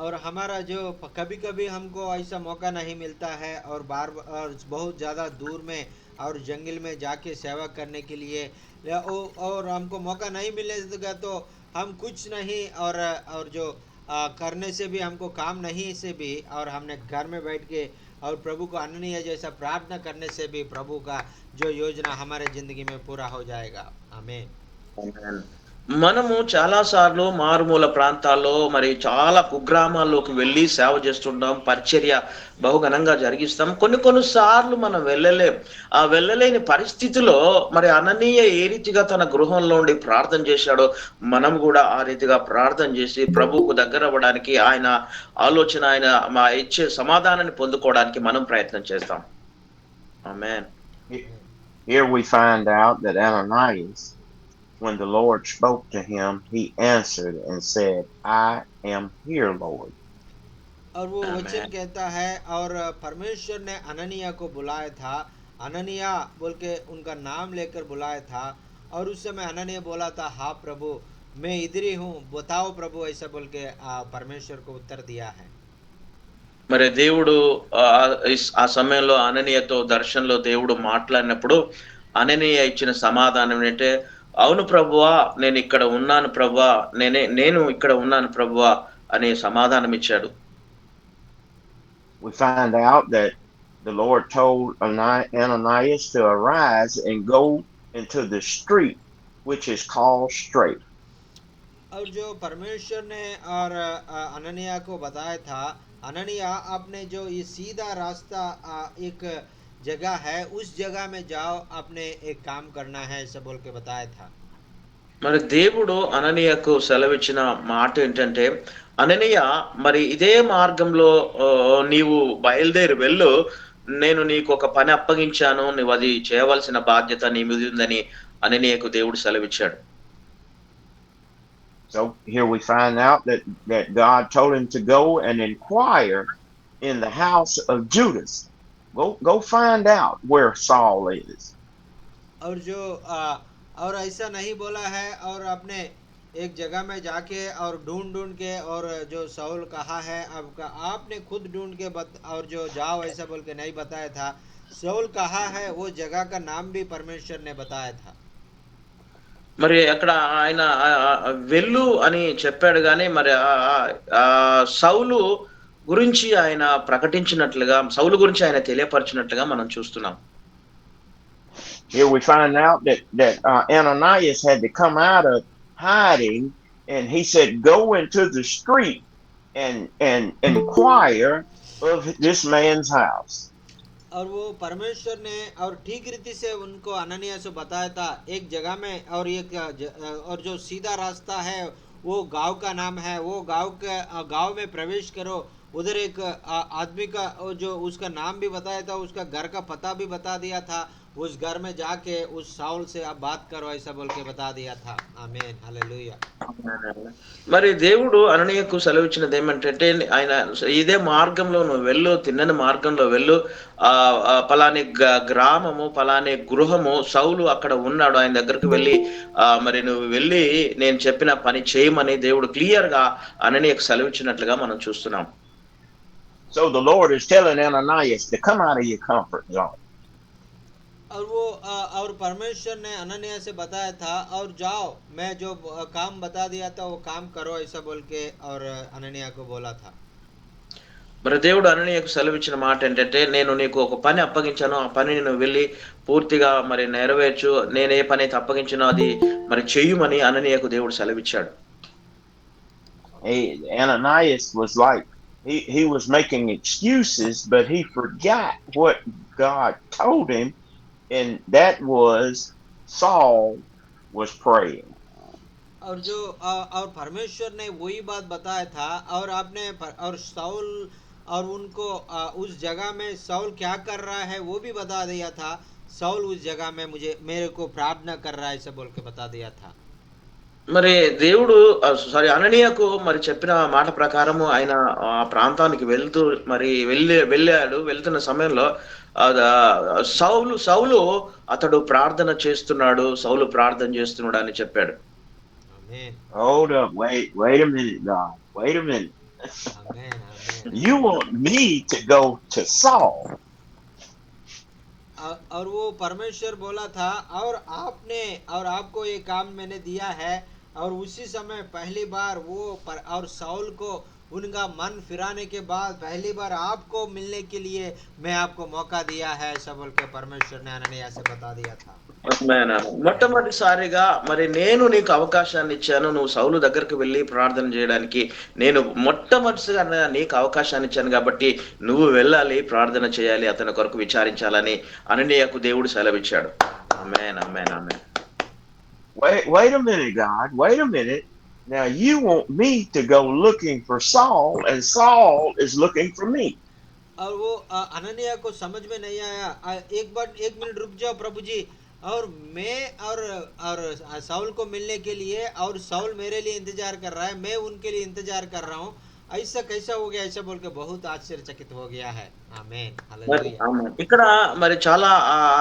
S2: और हमारा जो कभी कभी हमको ऐसा मौका नहीं मिलता है और और बहुत ज़्यादा दूर में और जंगल में जाके सेवा करने के लिए, और हमको मौका नहीं मिलेगा तो हम कुछ नहीं और जो करने से भी हमको काम नहीं से भी, और हमने घर में बैठ के और प्रभु को अनन्य जैसा प्रार्थना करने से भी प्रभु का जो योजना हमारे ज़िंदगी में पूरा हो जाएगा। आमीन।
S3: మనము చాలా సార్లు మారుమూల ప్రాంతాల్లో మరి చాలా కుగ్రామాల్లోకి వెళ్ళి సేవ చేస్తుంటాం, పరిచర్య బహుఘనంగా జరిగిస్తాం. కొన్ని సార్లు మనం ఆ వెళ్ళలేని పరిస్థితిలో మరి అననీయ ఏ రీతిగా తన గృహంలో ఉండి ప్రార్థన చేశాడో మనం కూడా ఆ రీతిగా ప్రార్థన చేసి ప్రభువుకు దగ్గర అవ్వడానికి ఆయన ఆలోచన ఆయన మా ఇచ్చే సమాధానాన్ని పొందుకోవడానికి మనం ప్రయత్నం చేస్తాం. ఆమేన్.
S1: Here we find out that Ananias, when the Lord spoke to him, he answered and said, I am here, Lord.
S2: और वो वचन कहता है और परमेश्वर ने अननिया को बुलाया था, अननिया बोल के उनका नाम लेकर बुलाया था, और उस समय अननिया बोला था हाँ प्रभु मैं इधर ही हूँ, बताओ प्रभु, ऐसा बोल के परमेश्वर को उत्तर दिया है।
S3: మరి దేవుడు ఆ సమయంలో అననీయతో దర్శనంలో దేవుడు మాట్లాడినప్పుడు అననీయ ఇచ్చిన సమాధానం ఏంటంటే అవును ప్రభువా నేను ఇక్కడ ఉన్నాను ప్రభువా, నేను ఇక్కడ ఉన్నాను ప్రభువా అనే సమాధానం ఇచ్చాడు.
S1: We find out that the Lord told Ananias to arise and go into the street which is called Straight.
S2: और जो परमेश्वर ने और अननिया को बताया था, अननिया आपने जो ये सीधा रास्ता एक जगह है उस जगह में जाओ, आपने एक काम करना है, ऐसा बोल के बताया था।
S3: మరి దేవుడు అననీయకు సెలవిచ్చిన మాట ఏంటంటే అననీయ మరి ఇదే మార్గంలో నీవు బయలుదేరి వెళ్ళు, నేను నీకు ఒక పని అప్పగించాను, నువ్వు అది చేయవలసిన బాధ్యత నీ మీద ఉందని అననీయకు దేవుడు సెలవిచ్చాడు.
S1: So here we find out that God told him to go and inquire in the house of Judas. Go find out where Saul is.
S2: और जो और ऐसा नहीं बोला है और आपने एक जगह में जाके और ढूंढ ढूंढ के, और जो शाऊल कहा है आपका, आपने खुद ढूंढ के और जो जाओ ऐसा बोल के नहीं बताया था। शाऊल कहा है वो जगह का नाम भी परमेश्वर ने बताया था।
S3: మరి అక్కడ ఆయన వెళ్ళు అని చెప్పాడు గానీ, మరి సౌలు గురించి ఆయన ప్రకటించినట్లుగా, సౌలు గురించి ఆయన తెలియపరిచినట్లుగా మనం చూస్తున్నాం.
S1: Here we find out that Ananias had to come out of hiding, and he said, "Go into the street and inquire of this man's house."
S2: और वो परमेश्वर ने और ठीक रीति से उनको अननिया से बताया था एक जगह में, और और जो सीधा रास्ता है वो गांव का नाम है, वो गांव में प्रवेश करो। उधर एक आदमी का जो उसका नाम भी बताया था, उसका घर का पता भी बता दिया था। उस घर में जाके उस शाऊल से आप बात करो ऐसा बोल के बता दिया था। आमीन, हालेलुया।
S3: మరి దేవుడు అననీయకు సెలవిచ్చినది ఏమంటే, ఆయన ఇదే మార్గంలో నువ్వు వెళ్ళు, తిన్నని మార్గంలో వెళ్ళు, పలాని గ్రామము, పలాని గృహము, సౌలు అక్కడ ఉన్నాడు, ఆయన దగ్గరికి వెళ్ళి మరి నువ్వు వెళ్ళి నేను చెప్పిన పని చేయమని దేవుడు క్లియర్ గా అననీయకు సెలవిచ్చినట్లుగా మనం చూస్తున్నాం.
S1: So the Lord is telling Ananias to come out of your comfort zone.
S2: और वो और परमेश्वर ने अनन्या से बताया था, और जाओ मैं जो काम बता दिया था वो काम करो ऐसा बोल के, और अनन्या को बोला था।
S3: మరి దేవుడు అననీయకు సెలవిచ్చిన మాట ఏంటంటే, నేను నీకు ఒక పని అప్పగించాను, ఆ పనిని నువ్వు వెళ్ళి పూర్తిగా మరి నెరవేర్చు, నేను ఏ పని అయితే అప్పగించానో అది మరి చెయ్యమని అననీయకు దేవుడు సెలవిచ్చాడు.
S1: Ananias was like, he was making excuses, but he forgot what God told him, and that was Saul was praying.
S2: और जो और परमेश्वर ने वही बात बताया था, और आपने और शाऊल और उनको उस जगह में शाऊल क्या कर रहा है वो भी बता दिया था। शाऊल उस जगह में मेरे को प्रार्थना कर रहा है ऐसा बोल के बता दिया था।
S3: మరి దేవుడు అననీయకు మరి చెప్పిన మాట ప్రకారము ఆయన ఆ ప్రాంతానికి వెళ్తూ మరి వెళ్ళాడు. వెళ్తున్న సమయంలో సౌలు అతడు ప్రార్థన చేస్తున్నాడు, సౌలు ప్రార్థన చేస్తున్నాడు అని చెప్పాడు.
S1: Hold up, wait a minute, God. Wait a minute.
S2: Amen.
S1: You want me to go to Saul?
S2: और वो परमेश्वर बोला था, और आपको ये काम मैंने दिया है, और उसी समय पहली बार और शाऊल को उनका मन फिराने के बाद पहली बार आपको मिलने के लिए मैं आपको मौका दिया है ऐसा बोल के परमेश्वर ने अननिया से बता दिया था।
S3: మొట్టమొదటిసారిగా మరి నేను నీకు అవకాశాన్ని ఇచ్చాను, నువ్వు సౌలు దగ్గరికి వెళ్ళి ప్రార్థన చేయడానికి నేను మొట్టమొదటిగా నీకు అవకాశాన్ని ఇచ్చాను, కాబట్టి నువ్వు వెళ్ళాలి, ప్రార్థన చేయాలి, అతని కొరకు విచారించాలని అననీయకు దేవుడు సెలవిచ్చాడు. ఆమేన్, ఆమేన్, ఆమేన్.
S1: Wait a minute, God. Wait a minute. Now you want me to go looking for Saul, and Saul is looking for me.
S2: और वो अननिया को समझ में नहीं आया। एक मिनट रुक जाओ प्रभु जी, और मैं और शाऊल को मिलने के लिए, और शाऊल मेरे लिए इंतजार कर रहा है, मैं उनके लिए इंतजार कर रहा हूँ, ऐसा कैसा हो गया ऐसा बोल के बहुत आश्चर्यचकित हो गया है। आमीन, हालेलुया।
S3: ఇక్కడ మరి చాలా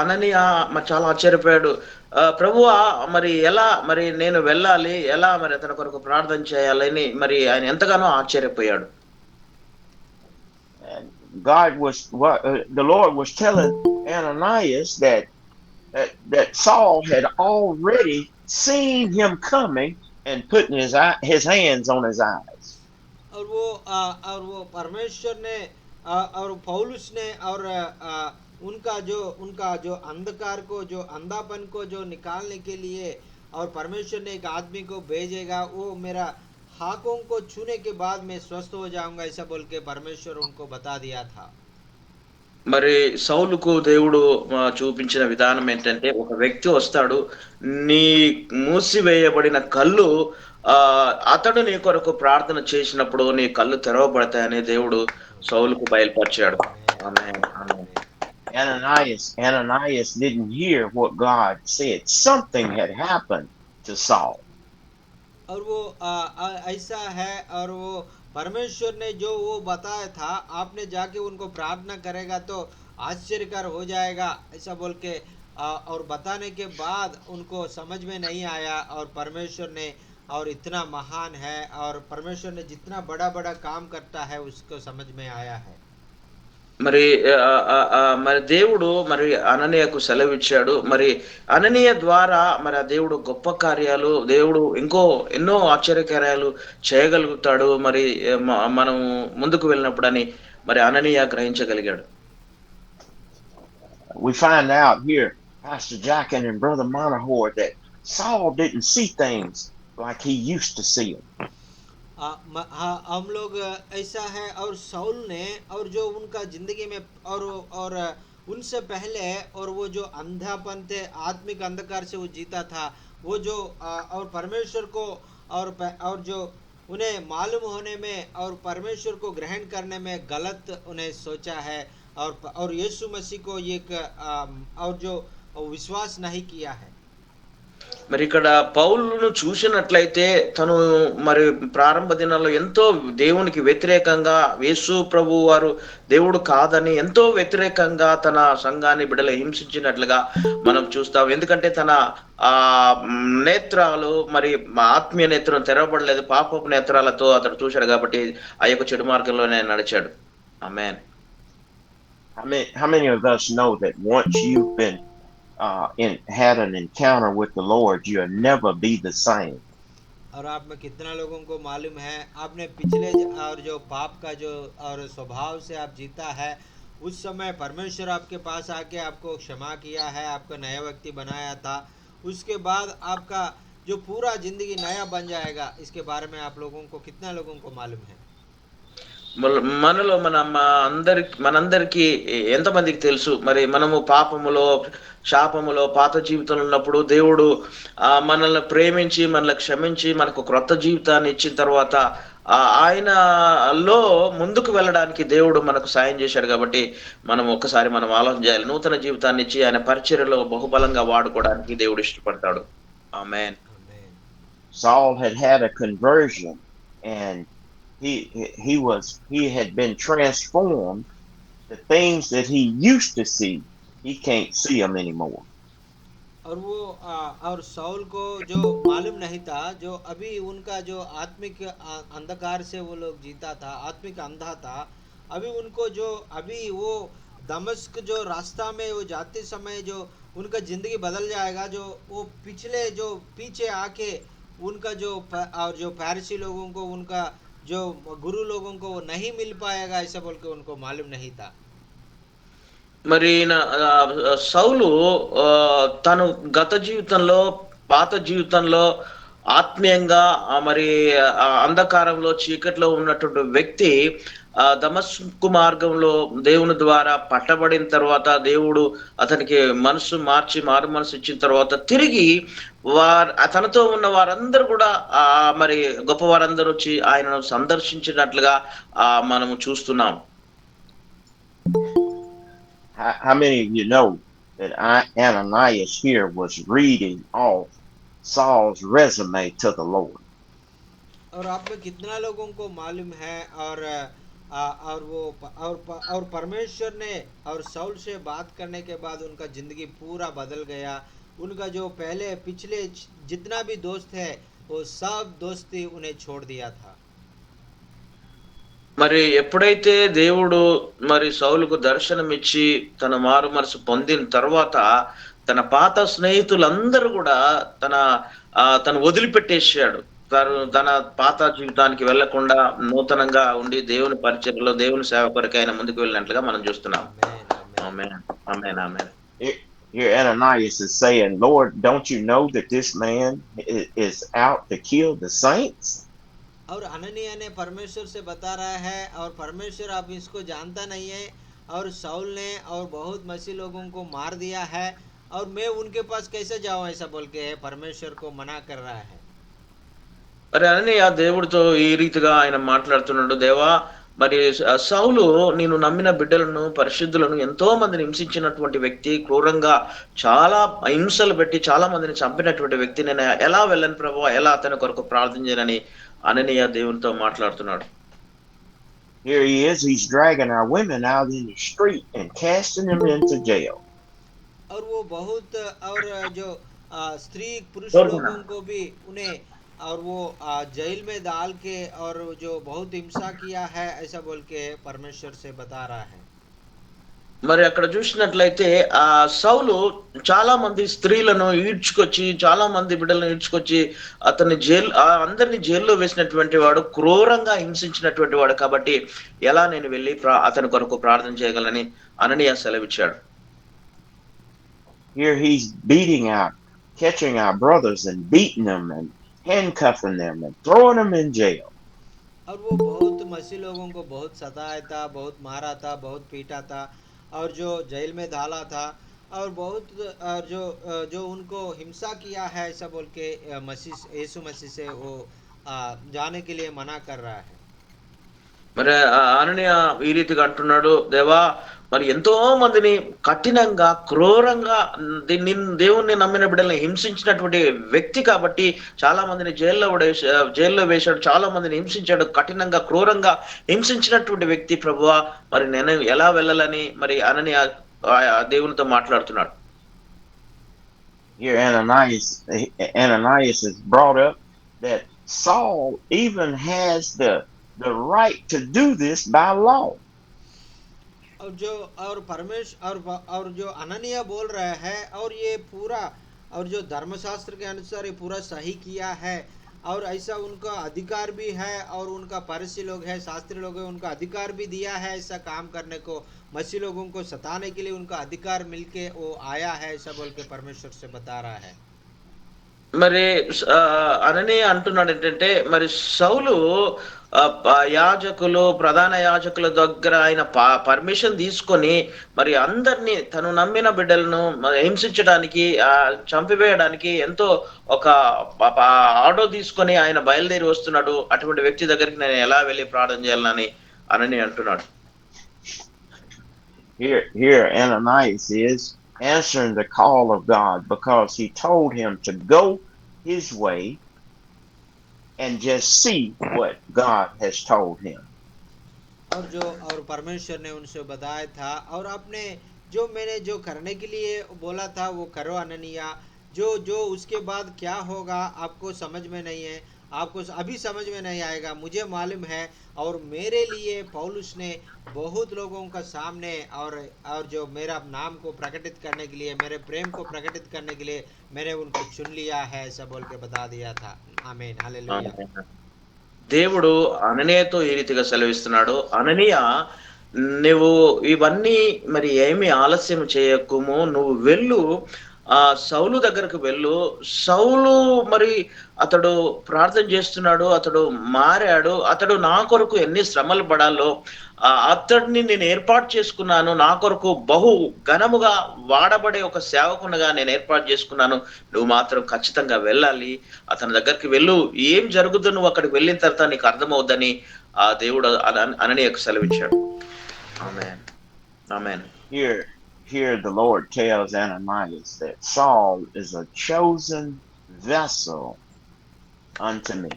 S3: అననీయ మరి చాలా ఆశ్చర్యపోయాడు. ప్రభువా మరి ఎలా మరి నేను వెళ్ళాలి, ఎలా మరి అతని కొరకు ప్రార్థన చేయాలని మరి ఆయన ఎంతగానో ఆశ్చర్యపోయాడు.
S1: The Lord was telling Ananias that Saul had already seen him coming and putting his hands on his eyes.
S2: और वो परमेश्वर ने और पौलुस ने और उनका जो अंधकार को, जो अंधापन को जो निकालने के लिए, और परमेश्वर ने एक आदमी को भेजेगा, वो मेरा हाथों को छूने के बाद मैं स्वस्थ हो जाऊंगा ऐसा बोल के परमेश्वर उनको बता दिया था।
S3: మరి సౌలుకు దేవుడు చూపించిన విధానం ఏంటంటే, ఒక వ్యక్తి వస్తాడు, నీ మూసివేయబడిన కళ్ళు అతడు నీ కొరకు ప్రార్థన చేసినప్పుడు నీ కళ్ళు తెరవబడతాయని దేవుడు సౌలుకు బయలుపరిచాడు. ఆమేన్, ఆమేన్.
S1: Ananias didn't hear what God said. Something had happened to Saul.
S2: और वो ऐसा है, और वो परमेश्वर ने जो वो बताया था, आपने जाके उनको प्रार्थना करेगा तो आश्चर्यकर हो जाएगा ऐसा बोल के और बताने के बाद उनको समझ में नहीं आया, और परमेश्वर ने और इतना महान है और परमेश्वर ने जितना बड़ा बड़ा काम करता है उसको समझ में आया है।
S3: మరి మరి దేవుడు మరి అననీయకు సెలవిచ్చాడు. మరి అననీయ ద్వారా మరి ఆ దేవుడు గొప్ప కార్యాలు, దేవుడు ఎన్నో ఆశ్చర్యకార్యాలు చేయగలుగుతాడు. మరి మనం ముందుకు వెళ్ళినప్పుడని మరి అననీయ గ్రహించగలిగాడు.
S1: We find out here, Pastor Jackin and Brother Monahor, that Saul didn't see things like he used to see them.
S2: हाँ, हम लोग ऐसा है और साउल ने और जो उनका जिंदगी में और उनसे पहले और वो जो अंधापन थे आत्मिक अंधकार से वो जीता था वो जो और परमेश्वर को और जो उन्हें मालूम होने में और परमेश्वर को ग्रहण करने में गलत उन्हें सोचा है और यीशु मसीह को एक और जो विश्वास नहीं किया है।
S3: మరి ఇక్కడ పౌలును చూసినట్లయితే తను మరి ప్రారంభ దినాల్లో ఎంతో దేవునికి వ్యతిరేకంగా యేసు ప్రభు వారు దేవుడు కాదని ఎంతో వ్యతిరేకంగా తన సంఘాన్ని బిడ్డలు హింసించినట్లుగా మనం చూస్తాం. ఎందుకంటే తన ఆ నేత్రాలు మరి ఆత్మీయ నేత్రం తెరవబడలేదు, పాపపు నేత్రాలతో అతడు చూశాడు కాబట్టి ఆ యొక్క చెడు మార్గంలోనే నడిచాడు. ఆమేన్.
S1: How many of us know that once you've been had an encounter with the Lord, you'll never be the same?
S2: और आप में कितना लोगों को मालूम है आपने पिछले और जो पाप का जो और स्वभाव से आप जीता है उस समय परमेश्वर आपके पास आके आपको क्षमा किया है, आपको नया व्यक्ति बनाया था, उसके बाद आपका जो पूरा जिंदगी नया बन जाएगा। इसके बारे में आप लोगों को कितना लोगों को मालूम है?
S3: మనలో మనందరికి ఎంతమందికి తెలుసు మరి మనము పాపములో శాపములో పాత జీవితంలో ఉన్నప్పుడు దేవుడు మనల్ని ప్రేమించి మనల్ని క్షమించి మనకు క్రొత్త జీవితాన్ని ఇచ్చిన తర్వాత ఆయనలో ముందుకు వెళ్ళడానికి దేవుడు మనకు సాయం చేశాడు. కాబట్టి మనం ఒక్కసారి మనం ఆలోచన చేయాలి. నూతన జీవితాన్ని ఇచ్చి ఆయన పరిచర్యలో బహుబలంగా వాడుకోవడానికి దేవుడు ఇష్టపడతాడు. ఆమేన్.
S1: Saul had a conversion and he had been transformed. The things that he used to see, he can't see them anymore.
S2: और वो और साउल को जो मालूम नहीं था जो अभी उनका जो आत्मिक अंधकार से वो लोग जीता था, आत्मिक अंधा था, अभी उनको जो अभी वो दमस्क जो रास्ता में वो जाते समय जो उनका जिंदगी बदल जाएगा, जो वो पिछले जो पीछे आके उनका जो और जो फारसी लोगों को उनका जो गुरु लोगों को वो नहीं मिल पाएगा ऐसा बोल के उनको मालूम नहीं था।
S3: మరి సౌలు తను గత జీవితంలో పాత జీవితంలో ఆత్మీయంగా మరి అంధకారంలో చీకట్లో ఉన్నటువంటి వ్యక్తి దమస్కు మార్గంలో దేవుని ద్వారా పట్టబడిన తర్వాత దేవుడు అతనికి మనసు మార్చి మారు మనసు ఇచ్చిన తర్వాత తిరిగి తనతో ఉన్న వారందరూ కూడా మరి గొప్ప వారందరూ వచ్చి ఆయనను సందర్శించినట్లుగా మనము చూస్తున్నాం.
S1: How many of you know that Ananias here was reading off Saul's resume to the Lord?
S2: और आप में कितना लोगों को मालूम है और वो और परमेश्वर ने और साउल से बात करने के बाद उनका जिंदगी पूरा बदल गया। उनका जो पहले पिछले जितना भी दोस्त है वो सब दोस्ती उन्हें छोड़ दिया था।
S3: మరి ఎప్పుడైతే దేవుడు మరి సౌలుకు దర్శనమిచ్చి తన మారు మనసు పొందిన తర్వాత తన పాత స్నేహితులందరూ కూడా తను వదిలిపెట్టేసాడు. తన పాత జీవితానికి వెళ్లకుండా నూతనంగా ఉండి దేవుని పరిచర్యలో దేవుని సేవ కొరకు ఆయన ముందుకు వెళ్ళినట్లుగా మనం చూస్తున్నాం. ఆమేన్. ఆమేన్. ఆమేన్.
S1: Here Ananias is saying, Lord, don't you know that this man is out to kill the saints?
S2: और अननिया ने परमेश्वर से बता रहा है और परमेश्वर आप इसको जानता नहीं है और साउल ने और बहुत मसीह लोगों को मार दिया है और मैं उनके पास कैसे जाऊं ऐसा बोल के परमेश्वर को मना कर रहा है।
S3: మరి అననీయ దేవుడితో ఈ రీతిగా ఆయన మాట్లాడుతున్నాడు, దేవా మరి సౌలు నేను నమ్మిన బిడ్డలను పరిశుద్ధులను ఎంతో మందిని హింసించినటువంటి వ్యక్తి, క్రూరంగా చాలా హింసలు పెట్టి చాలా మందిని చంపినటువంటి వ్యక్తి, నేను ఎలా వెళ్ళను ప్రభువా, ఎలా అతని కొరకు ప్రార్థన చేయనని అననీయ దేవునితో మాట్లాడుతున్నాడు.
S1: Here he is, he's dragging our women out in the street and casting them into jail.
S2: और वो बहुत और जो स्त्री पुरुष लोगों को भी उन्हें और वो जेल में डाल के और जो बहुत हिंसा किया है ऐसा बोल के परमेश्वर से बता रहा है।
S3: మరి అక్కడ చూసినట్లయితే ఆ సౌలు చాలా మంది స్త్రీలను ఈడ్చుకొచ్చి, చాలా మంది బిడ్డలను ఈడ్చుకొచ్చి అతన్ని అందరిని జైల్లో వేసినటువంటి వాడు, క్రూరంగా హింసించినటువంటి వాడు కాబట్టి ఎలా నేను వెళ్లి అతని కొరకు ప్రార్థన చేయగలని అననీయ సెలవిచ్చాడు.
S1: Here he's beating out, catching our brothers and beating them and handcuffing them and throwing them in jail.
S2: और वो बहुत मसीह लोगों को बहुत सताया था, बहुत मारा था, बहुत पीटा था और जो जेल में डाला था और बहुत जो उनको हिंसा किया है ऐसा बोल के मसीह यीशु मसीह से वो जाने के लिए मना कर रहा है।
S3: మరి అననీయ ఈ రీతిగా అంటున్నాడు, దేవా మరి ఎంతో మందిని కఠినంగా, క్రూరంగా దేవుణ్ణి నమ్మిన బిడ్డల్ని హింసించినటువంటి వ్యక్తి కాబట్టి చాలా మందిని జైల్లో వేశాడు, చాలా మందిని హింసించాడు, కఠినంగా, క్రూరంగా హింసించినటువంటి వ్యక్తి ప్రభువా, మరి నేను ఎలా వెళ్ళాలని మరి అననీయ దేవునితో మాట్లాడుతున్నాడు.
S1: Here Ananias is brought up that Saul even has the right to do this by law.
S2: और जो अननिया बोल रहा है और ये पूरा और जो धर्मशास्त्र के अनुसार ये पूरा सही किया है और ऐसा उनका अधिकार भी है और उनका फरीसी लोग है, शास्त्री लोग है, उनका अधिकार भी दिया है ऐसा काम करने को, मसीह लोगों को सताने के लिए उनका अधिकार मिलके वो आया है ऐसा बोल के परमेश्वर से बता रहा है।
S3: మరి అననీయ అంటున్నాడు ఏంటంటే, మరి సౌలు యాజకులు, ప్రధాన యాజకుల దగ్గర ఆయన పర్మిషన్ తీసుకొని మరి అందరినీ తను నమ్మిన బిడ్డలను హింసించడానికి, చంపివేయడానికి ఎంతో ఒక ఆర్డర్ తీసుకొని ఆయన బయలుదేరి వస్తున్నాడు. అటువంటి వ్యక్తి దగ్గరికి నేను ఎలా వెళ్ళి ప్రార్థన చేయాలని అననీయ అంటున్నాడు.
S1: Here Ananias is answering the call of God because he told him to go his way and just see what God has told him.
S2: और परमेश्वर ने उनसे बताया था और आपने जो मैंने जो करने के लिए बोला था वो करो अननिया, जो उसके बाद क्या होगा आपको समझ में नहीं है, आपको अभी समझ में नहीं आएगा, मुझे मालूम है। और मेरे लिए पौलुस ने बहुत लोगों का सामने और जो मेरा नाम को प्रकटित करने के लिए, मेरे प्रेम को प्रकटित करने के लिए मैंने उनको चुन लिया है ऐसा बोल के बता दिया था। आमीन, हालेलुया।
S3: దేవుడు అననీయతో ఈ రీతిగా సెలవిస్తున్నాడు, అననీయ నువ్వు ఇవన్నీ మరి ఏమి ఆలస్యం చేయకుము, నువ్వు వెళ్ళు, సౌలు దగ్గరకు వెళ్ళు. సౌలు మరి అతడు ప్రార్థన చేస్తున్నాడు, అతడు మారాడు, అతడు నా కొరకు ఎన్ని శ్రమలు పడాలో అతడిని నేను ఏర్పాటు చేసుకున్నాను, నా కొరకు బహు ఘనముగా వాడబడే ఒక సేవకునిగా నేను ఏర్పాటు చేసుకున్నాను, నువ్వు మాత్రం ఖచ్చితంగా వెళ్ళాలి, అతని దగ్గరికి వెళ్ళు, ఏం జరుగుతుందో నువ్వు అక్కడికి వెళ్ళిన తర్వాత నీకు అర్థమవుద్దని ఆ దేవుడు అననీయకు సెలవిచ్చాడు. ఆమేన్, ఆమేన్.
S1: Here the Lord tells Ananias that Saul is a chosen vessel unto me.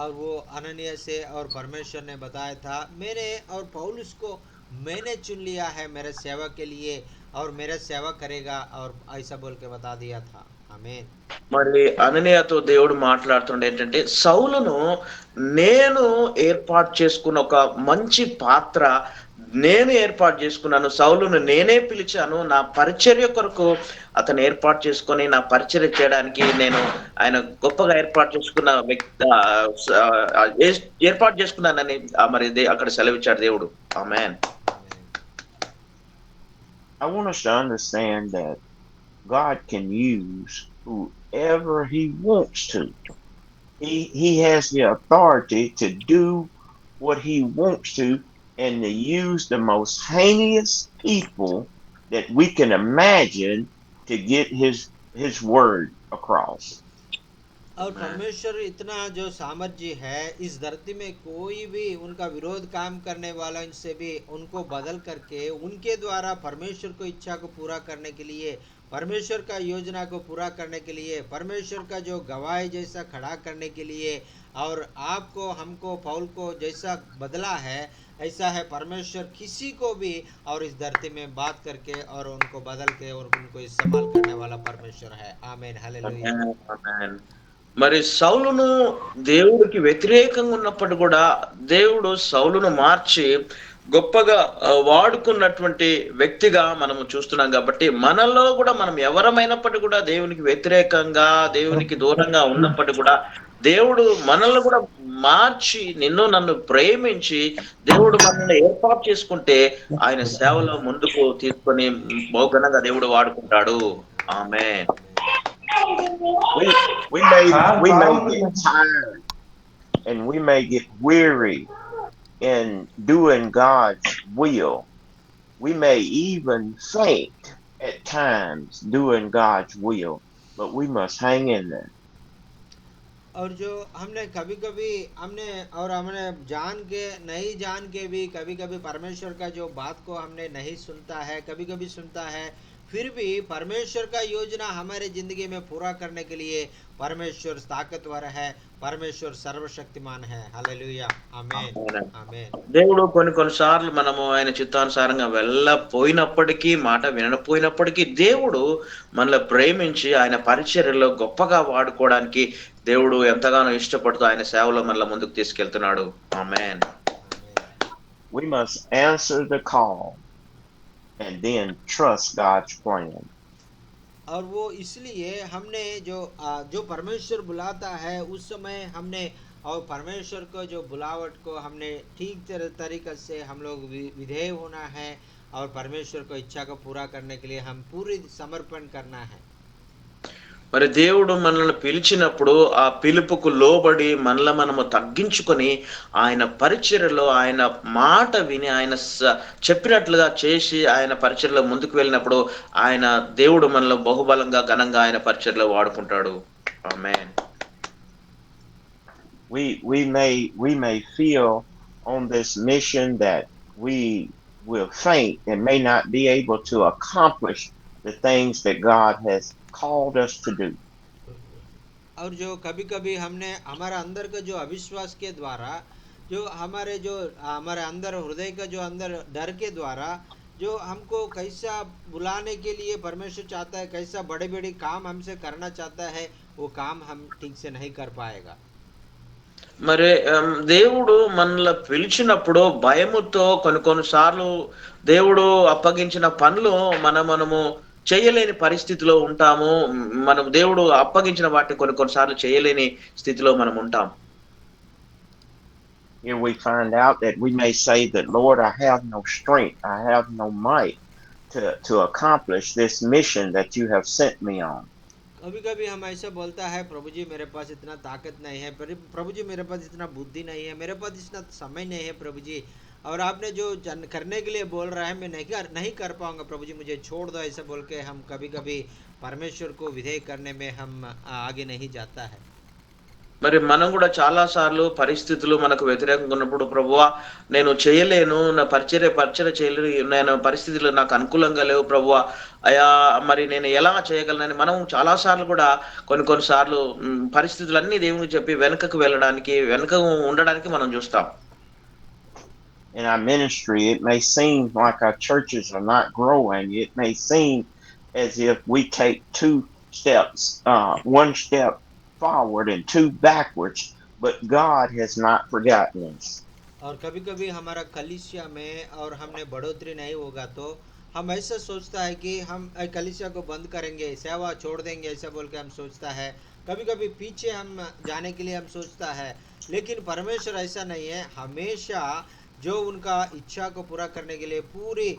S2: और वो अननिया से और परमेश्वर ने बताया था, मैंने और पौलुस को मैंने चुन लिया है मेरे सेवा के लिए और मेरा सेवा करेगा और ऐसा बोल के बता दिया था। आमीन।
S3: మరి అననీయతో దేవుడు మాట్లాడుతుండే ఏంటంటే, సౌలును నేను ఏర్పాటు చేసుకున్న ఒక మంచి పాత్ర నేను ఏర్పాటు చేసుకున్నాను, సౌలును నేనే పిలిచాను, నా పరిచర్య కొరకు అతను ఏర్పాటు చేసుకొని నా పరిచర్య చేయడానికి నేను ఆయన గొప్పగా ఏర్పాటు చేసుకున్న వ్యక్తి ఏర్పాటు చేసుకున్నానని మరి అక్కడ సెలవిచ్చాడు దేవుడు. ఆమేన్.
S1: I want us to understand that God can use whoever he wants to. He has the authority to do what he wants to and to use the most heinous people that we can imagine to get his word across.
S2: और परमेश्वर इतना जो सामर्थ्य है, इस धरती में कोई भी उनका विरोध काम करने वाला इनसे भी उनको बदल करके उनके द्वारा परमेश्वर को इच्छा को पूरा करने के लिए, परमेश्वर का योजना को पूरा करने के लिए, परमेश्वर का जो गवाही जैसा खड़ा करने के लिए और आपको हमको पौल को जैसा बदला है ऐसा है परमेश्वर किसी को भी और इस धरती में बात करके और उनको बदल के और उनको इस्तेमाल करने वाला परमेश्वर है। आमीन, हालेलुया।
S3: ఆమేన్. మరి సౌలును దేవుడికి వ్యతిరేకంగా ఉన్నప్పుడు కూడా దేవుడు సౌలును మార్చి గొప్పగా వాడుకున్నటువంటి వ్యక్తిగా మనము చూస్తున్నాం కాబట్టి మనలో కూడా మనం ఎవరమైనప్పటికీ కూడా దేవునికి వ్యతిరేకంగా దేవునికి దూరంగా ఉన్నప్పటికీ కూడా దేవుడు మనల్ని కూడా మార్చి నిన్ను నన్ను ప్రేమించి దేవుడు మనల్ని ఏర్పాటు చేసుకుంటే ఆయన సేవలో ముందుకు తీసుకొని బహుఘనంగా దేవుడు వాడుకుంటాడు. ఆమేన్.
S1: We may get tired and we may get weary in doing God's will. We may even faint at times doing God's will, but we must hang in there.
S2: और जो हमने कभी कभी हमने जान के नहीं जान के भी कभी कभी परमेश्वर का जो बात को हमने नहीं सुनता है, कभी कभी सुनता है, फिर भी परमेश्वर का योजना हमारे जिंदगी में पूरा करने के लिए परमेश्वर ताकतवर है, परमेश्वर सर्वशक्तिमान है। हालेलुया, आमेन, आमेन।
S3: దేవుడు కొన్నిసార్లు మనము ఆయన చిత్తానుసారంగా వెళ్ళపోయినప్పటికీ మాట వినకపోయినప్పటికీ దేవుడు మనల్ని ప్రేమించి ఆయన పరిచర్యలో గొప్పగా వాడుకోవడానికి దేవుడు ఎంతగానో ఇష్టపడుతూ ఆయన సేవలో మనల్ని ముందుకు తీసుకెళ్తున్నాడు. ఆమేన్.
S1: We must answer the call and then trust God's plan.
S2: और वो इसलिए हमने जो परमेश्वर बुलाता है उस समय हमने और परमेश्वर को जो बुलावट को हमने ठीक तरीके से हम लोग विधेय होना है और परमेश्वर को इच्छा को पूरा करने के लिए हम पूरी समर्पण करना है।
S3: మరి దేవుడు మనల్ని పిలిచినప్పుడు ఆ పిలుపుకు లోబడి మనల్ని మనము తగ్గించుకొని ఆయన పరిచర్యలో ఆయన మాట విని ఆయన చెప్పినట్లుగా చేసి ఆయన పరిచర్యలో ముందుకు వెళ్ళినప్పుడు ఆయన దేవుడు మనల్ని బహుబలంగా ఘనంగా ఆయన పరిచర్యలో వాడుకుంటాడు. ఆమేన్.
S1: We may feel on this mission that we will faint and may not be able to accomplish the things that God has called us to do.
S2: और जो कभी कभी हमने हमारा अंदर का जो अविश्वास के द्वारा जो हमारे अंदर हृदय का जो अंदर डर के द्वारा जो हमको कैसा बुलाने के लिए परमेश्वर चाहता है, कैसा बड़े बड़े काम हमसे करना चाहता है, वो काम हम ठीक से नहीं कर पाएगा।
S3: మరి దేవుడు మనల్ని పిలిచినప్పుడు భయముతో కొన్నిసార్లు దేవుడు అప్పగించిన పనులు మనము చేయలేని పరిస్థితిలో ఉంటాము. మనం దేవుడు అప్పగించిన వాటిని కొన్నిసార్లు చేయలేని స్థితిలో మనం ఉంటాం.
S1: Here we find out that we may say that, Lord, I have no strength, I have no might to accomplish this mission that you have sent me on.
S2: कभी कभी हम ऐसा बोलता है, प्रभु जी मेरे पास इतना ताकत नहीं है, प्रभु जी मेरे पास इतना बुद्धि नहीं है, मेरे पास इतना समय नहीं है प्रभु जी, और आपने जो करने के लिए बोल रहा है मैं नहीं कर पाऊंगा प्रभु जी, मुझे छोड़ दो, ऐसा बोल के हम कभी कभी परमेश्वर को विधेय करने में हम आगे नहीं जाता है।
S3: మరి మనం కూడా చాలా సార్లు పరిస్థితులు మనకు వ్యతిరేకంగా ఉన్నప్పుడు ప్రభువా నేను చేయలేను, నా పరిచర్య చేయలేను, నేను పరిస్థితులు నాకు అనుకూలంగా లేవు ప్రభువా, అయా మరి నేను ఎలా చేయగలనని మనం చాలా సార్లు కూడా కొన్నిసార్లు పరిస్థితులన్నీ దేవునికి చెప్పి వెనుకకు ఉండడానికి మనం చూస్తాం.
S1: In our ministry, it may seem like our churches are not growing. It may seem as if we take one step forward and two backwards, but God has not forgotten us.
S2: और कभी कभी हमारा कलीसिया में और हमने बढ़ोतरी नहीं होगा तो हम ऐसा सोचता है कि हम कलीसिया को बंद करेंगे, सेवा छोड़ देंगे, ऐसा बोल के हम सोचता है। कभी कभी पीछे हम जाने के लिए हम सोचता है, लेकिन परमेश्वर ऐसा नहीं है। हमेशा जो उनका इच्छा को पूरा करने के लिए पूरी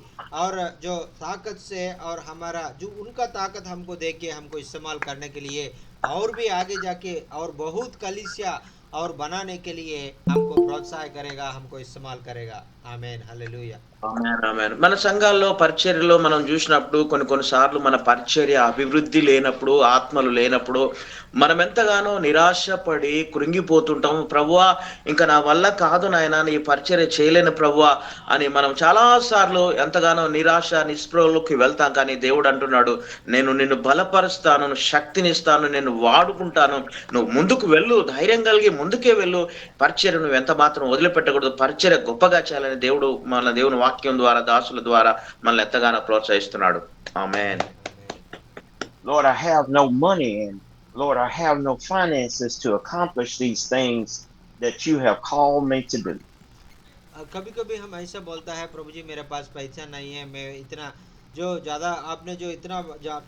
S2: और जो ताकत से और हमारा जो उनका ताकत हमको दे के हमको इस्तेमाल करने के लिए और भी आगे जाके और बहुत कलीसिया और बनाने के लिए हमको प्रोत्साहन करेगा, हमको इस्तेमाल करेगा। आमेन, हालेलुया।
S3: మన సంఘాల్లో పరిచర్యలో మనం చూసినప్పుడు కొన్నిసార్లు మన పరిచర్య అభివృద్ధి లేనప్పుడు, ఆత్మలు లేనప్పుడు మనం ఎంతగానో నిరాశపడి కృంగిపోతుంటాము. ప్రభువా ఇంకా నా వల్ల కాదు నాయనా, ఈ పరిచర్య చేయలేను ప్రభువా అని మనం చాలా సార్లు ఎంతగానో నిరాశ నిస్పృహలోకి వెళ్తాం. కానీ దేవుడు అంటున్నాడు, నేను నిన్ను బలపరుస్తాను, శక్తినిస్తాను, నేను వాడుకుంటాను, నువ్వు ముందుకు వెళ్ళు, ధైర్యం కలిగి ముందుకే వెళ్ళు, పరిచర్య నువ్వు ఎంత మాత్రం వదిలిపెట్టకూడదు, పరిచర్య గొప్పగా చేయాలని దేవుడు మన దేవుని వాక్యం ద్వారా దాసుల ద్వారా మనల్ని ఎంతగానో ప్రోత్సహిస్తున్నాడు. ఆమేన్.
S1: Lord, I have no money and Lord, I have no finances to accomplish these things that you have called me to do.
S2: कभी कभी हम ऐसा बोलता है, प्रभु जी मेरे पास पैसा नहीं है, मैं इतना जो ज़्यादा आपने जो इतना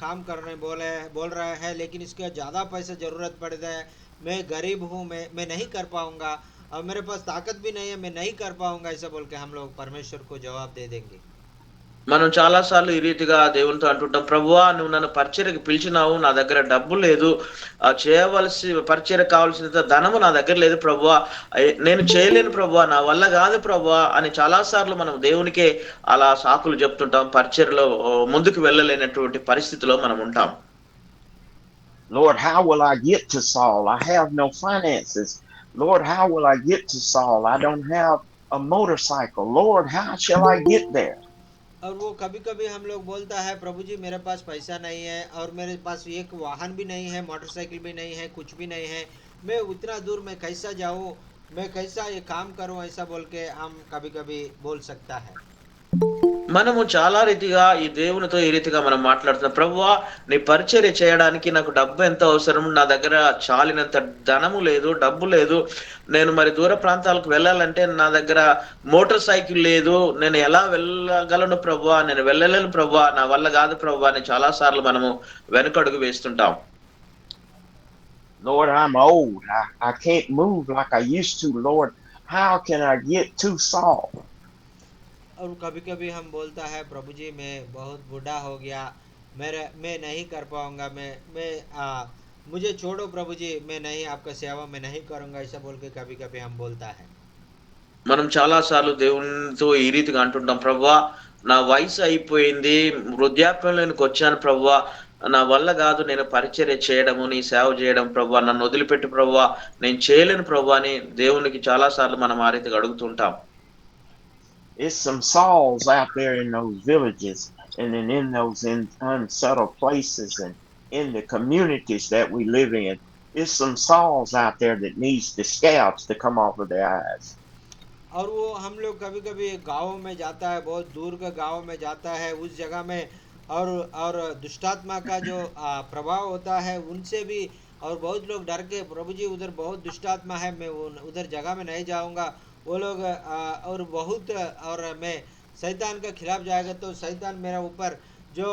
S2: काम करने बोल रहा है, लेकिन इसका ज़्यादा पैसा ज़रूरत पड़ रहा है, मैं गरीब हूँ, मैं नहीं कर पाऊँगा, और मेरे पास ताकत भी नहीं है, मैं नहीं कर पाऊँगा, ऐसा बोल के हम लोग परमेश्वर को जवाब दे देंगे।
S3: మనం చాలా సార్లు ఈ రీతిగా దేవునితో అంటుంటాం, ప్రభువా నువ్వు నన్ను పరిచర్యకు పిలిచినావు, నా దగ్గర డబ్బు లేదు, చేయవలసి పరిచర్యకు కావాల్సినంత ధనము నా దగ్గర లేదు ప్రభువా, నేను చేయలేను ప్రభువా, నా వల్ల కాదు ప్రభువా అని చాలా సార్లు మనం దేవునికే అలా సాకులు చెప్తుంటాం. పరిచర్యలో ముందుకు వెళ్ళలేనటువంటి పరిస్థితిలో మనం ఉంటాం.
S1: Lord, how will I get to Saul? I have no finances. Lord, how will I get to Saul? I don't have a motorcycle. Lord, how shall I get there?
S2: और वो कभी कभी हम लोग बोलता है, प्रभु जी मेरे पास पैसा नहीं है, और मेरे पास एक वाहन भी नहीं है, मोटरसाइकिल भी नहीं है, कुछ भी नहीं है, मैं उतना दूर मैं कैसा जाऊँ, मैं कैसा ये काम करूँ, ऐसा बोल के हम कभी कभी बोल सकता है।
S3: మనము చాలా రీతిగా ఈ దేవునితో ఈ రీతిగా మనం మాట్లాడుతున్నాం, ప్రభువా నీ పరిచర్య చేయడానికి నాకు డబ్బు ఎంత అవసరం, నా దగ్గర చాలినంత ధనము లేదు, డబ్బు లేదు, నేను మరి దూర ప్రాంతాలకు వెళ్ళాలంటే నా దగ్గర మోటార్ సైకిల్ లేదు, నేను ఎలా వెళ్ళగలను ప్రభువా, నేను వెళ్ళలేను ప్రభువా, నా వల్ల కాదు ప్రభువా అని చాలా సార్లు మనము వెనుకడుగు వేస్తుంటాం.
S1: Lord, I'm old. I can't move like I used to. Lord, how can I get to Saul?
S2: और कभी कभी हम बोलता है, प्रभु जी मैं बहुत बूढ़ा हो गया, मैं नहीं कर पाऊँगा, मुझे छोड़ो प्रभु जी, मैं नहीं आपका सेवा मैं नहीं करूँगा, ऐसा बोल के कभी कभी हम बोलता है।
S3: మనం చాలా సార్లు దేవునితో ఈ రీతిగా అంటుంటాం, ప్రభువా నా వయసు అయిపోయింది, వృద్ధాప్యంలోనికి వచ్చాను ప్రభువా, నా వల్ల కాదు నేను పరిచర్య చేయడము, నీ సేవ చేయడం ప్రభువా, నన్ను వదిలిపెట్టు ప్రభువా, నేను చేయలేను ప్రభువా అని దేవునికి చాలా సార్లు మనం ఆ రీతిగా అడుగుతుంటాం.
S1: It's some Sauls out there in those villages and then in those unsettled places and in the communities that we live in. It's some Sauls out there that needs the scabs to come off of their eyes.
S2: और वो हम लोग कभी कभी गाँव में जाता है, बहुत दूर का गाँव में जाता है, उस जगह में और दुष्टात्मा का जो प्रभाव होता है उनसे भी, और बहुत लोग डर के, प्रभु जी उधर बहुत दुष्टात्मा है, मैं उधर जगह में नहीं जाऊंगा, वो लोग और बहुत, और मैं शैतान के खिलाफ जाएगा तो शैतान मेरा ऊपर जो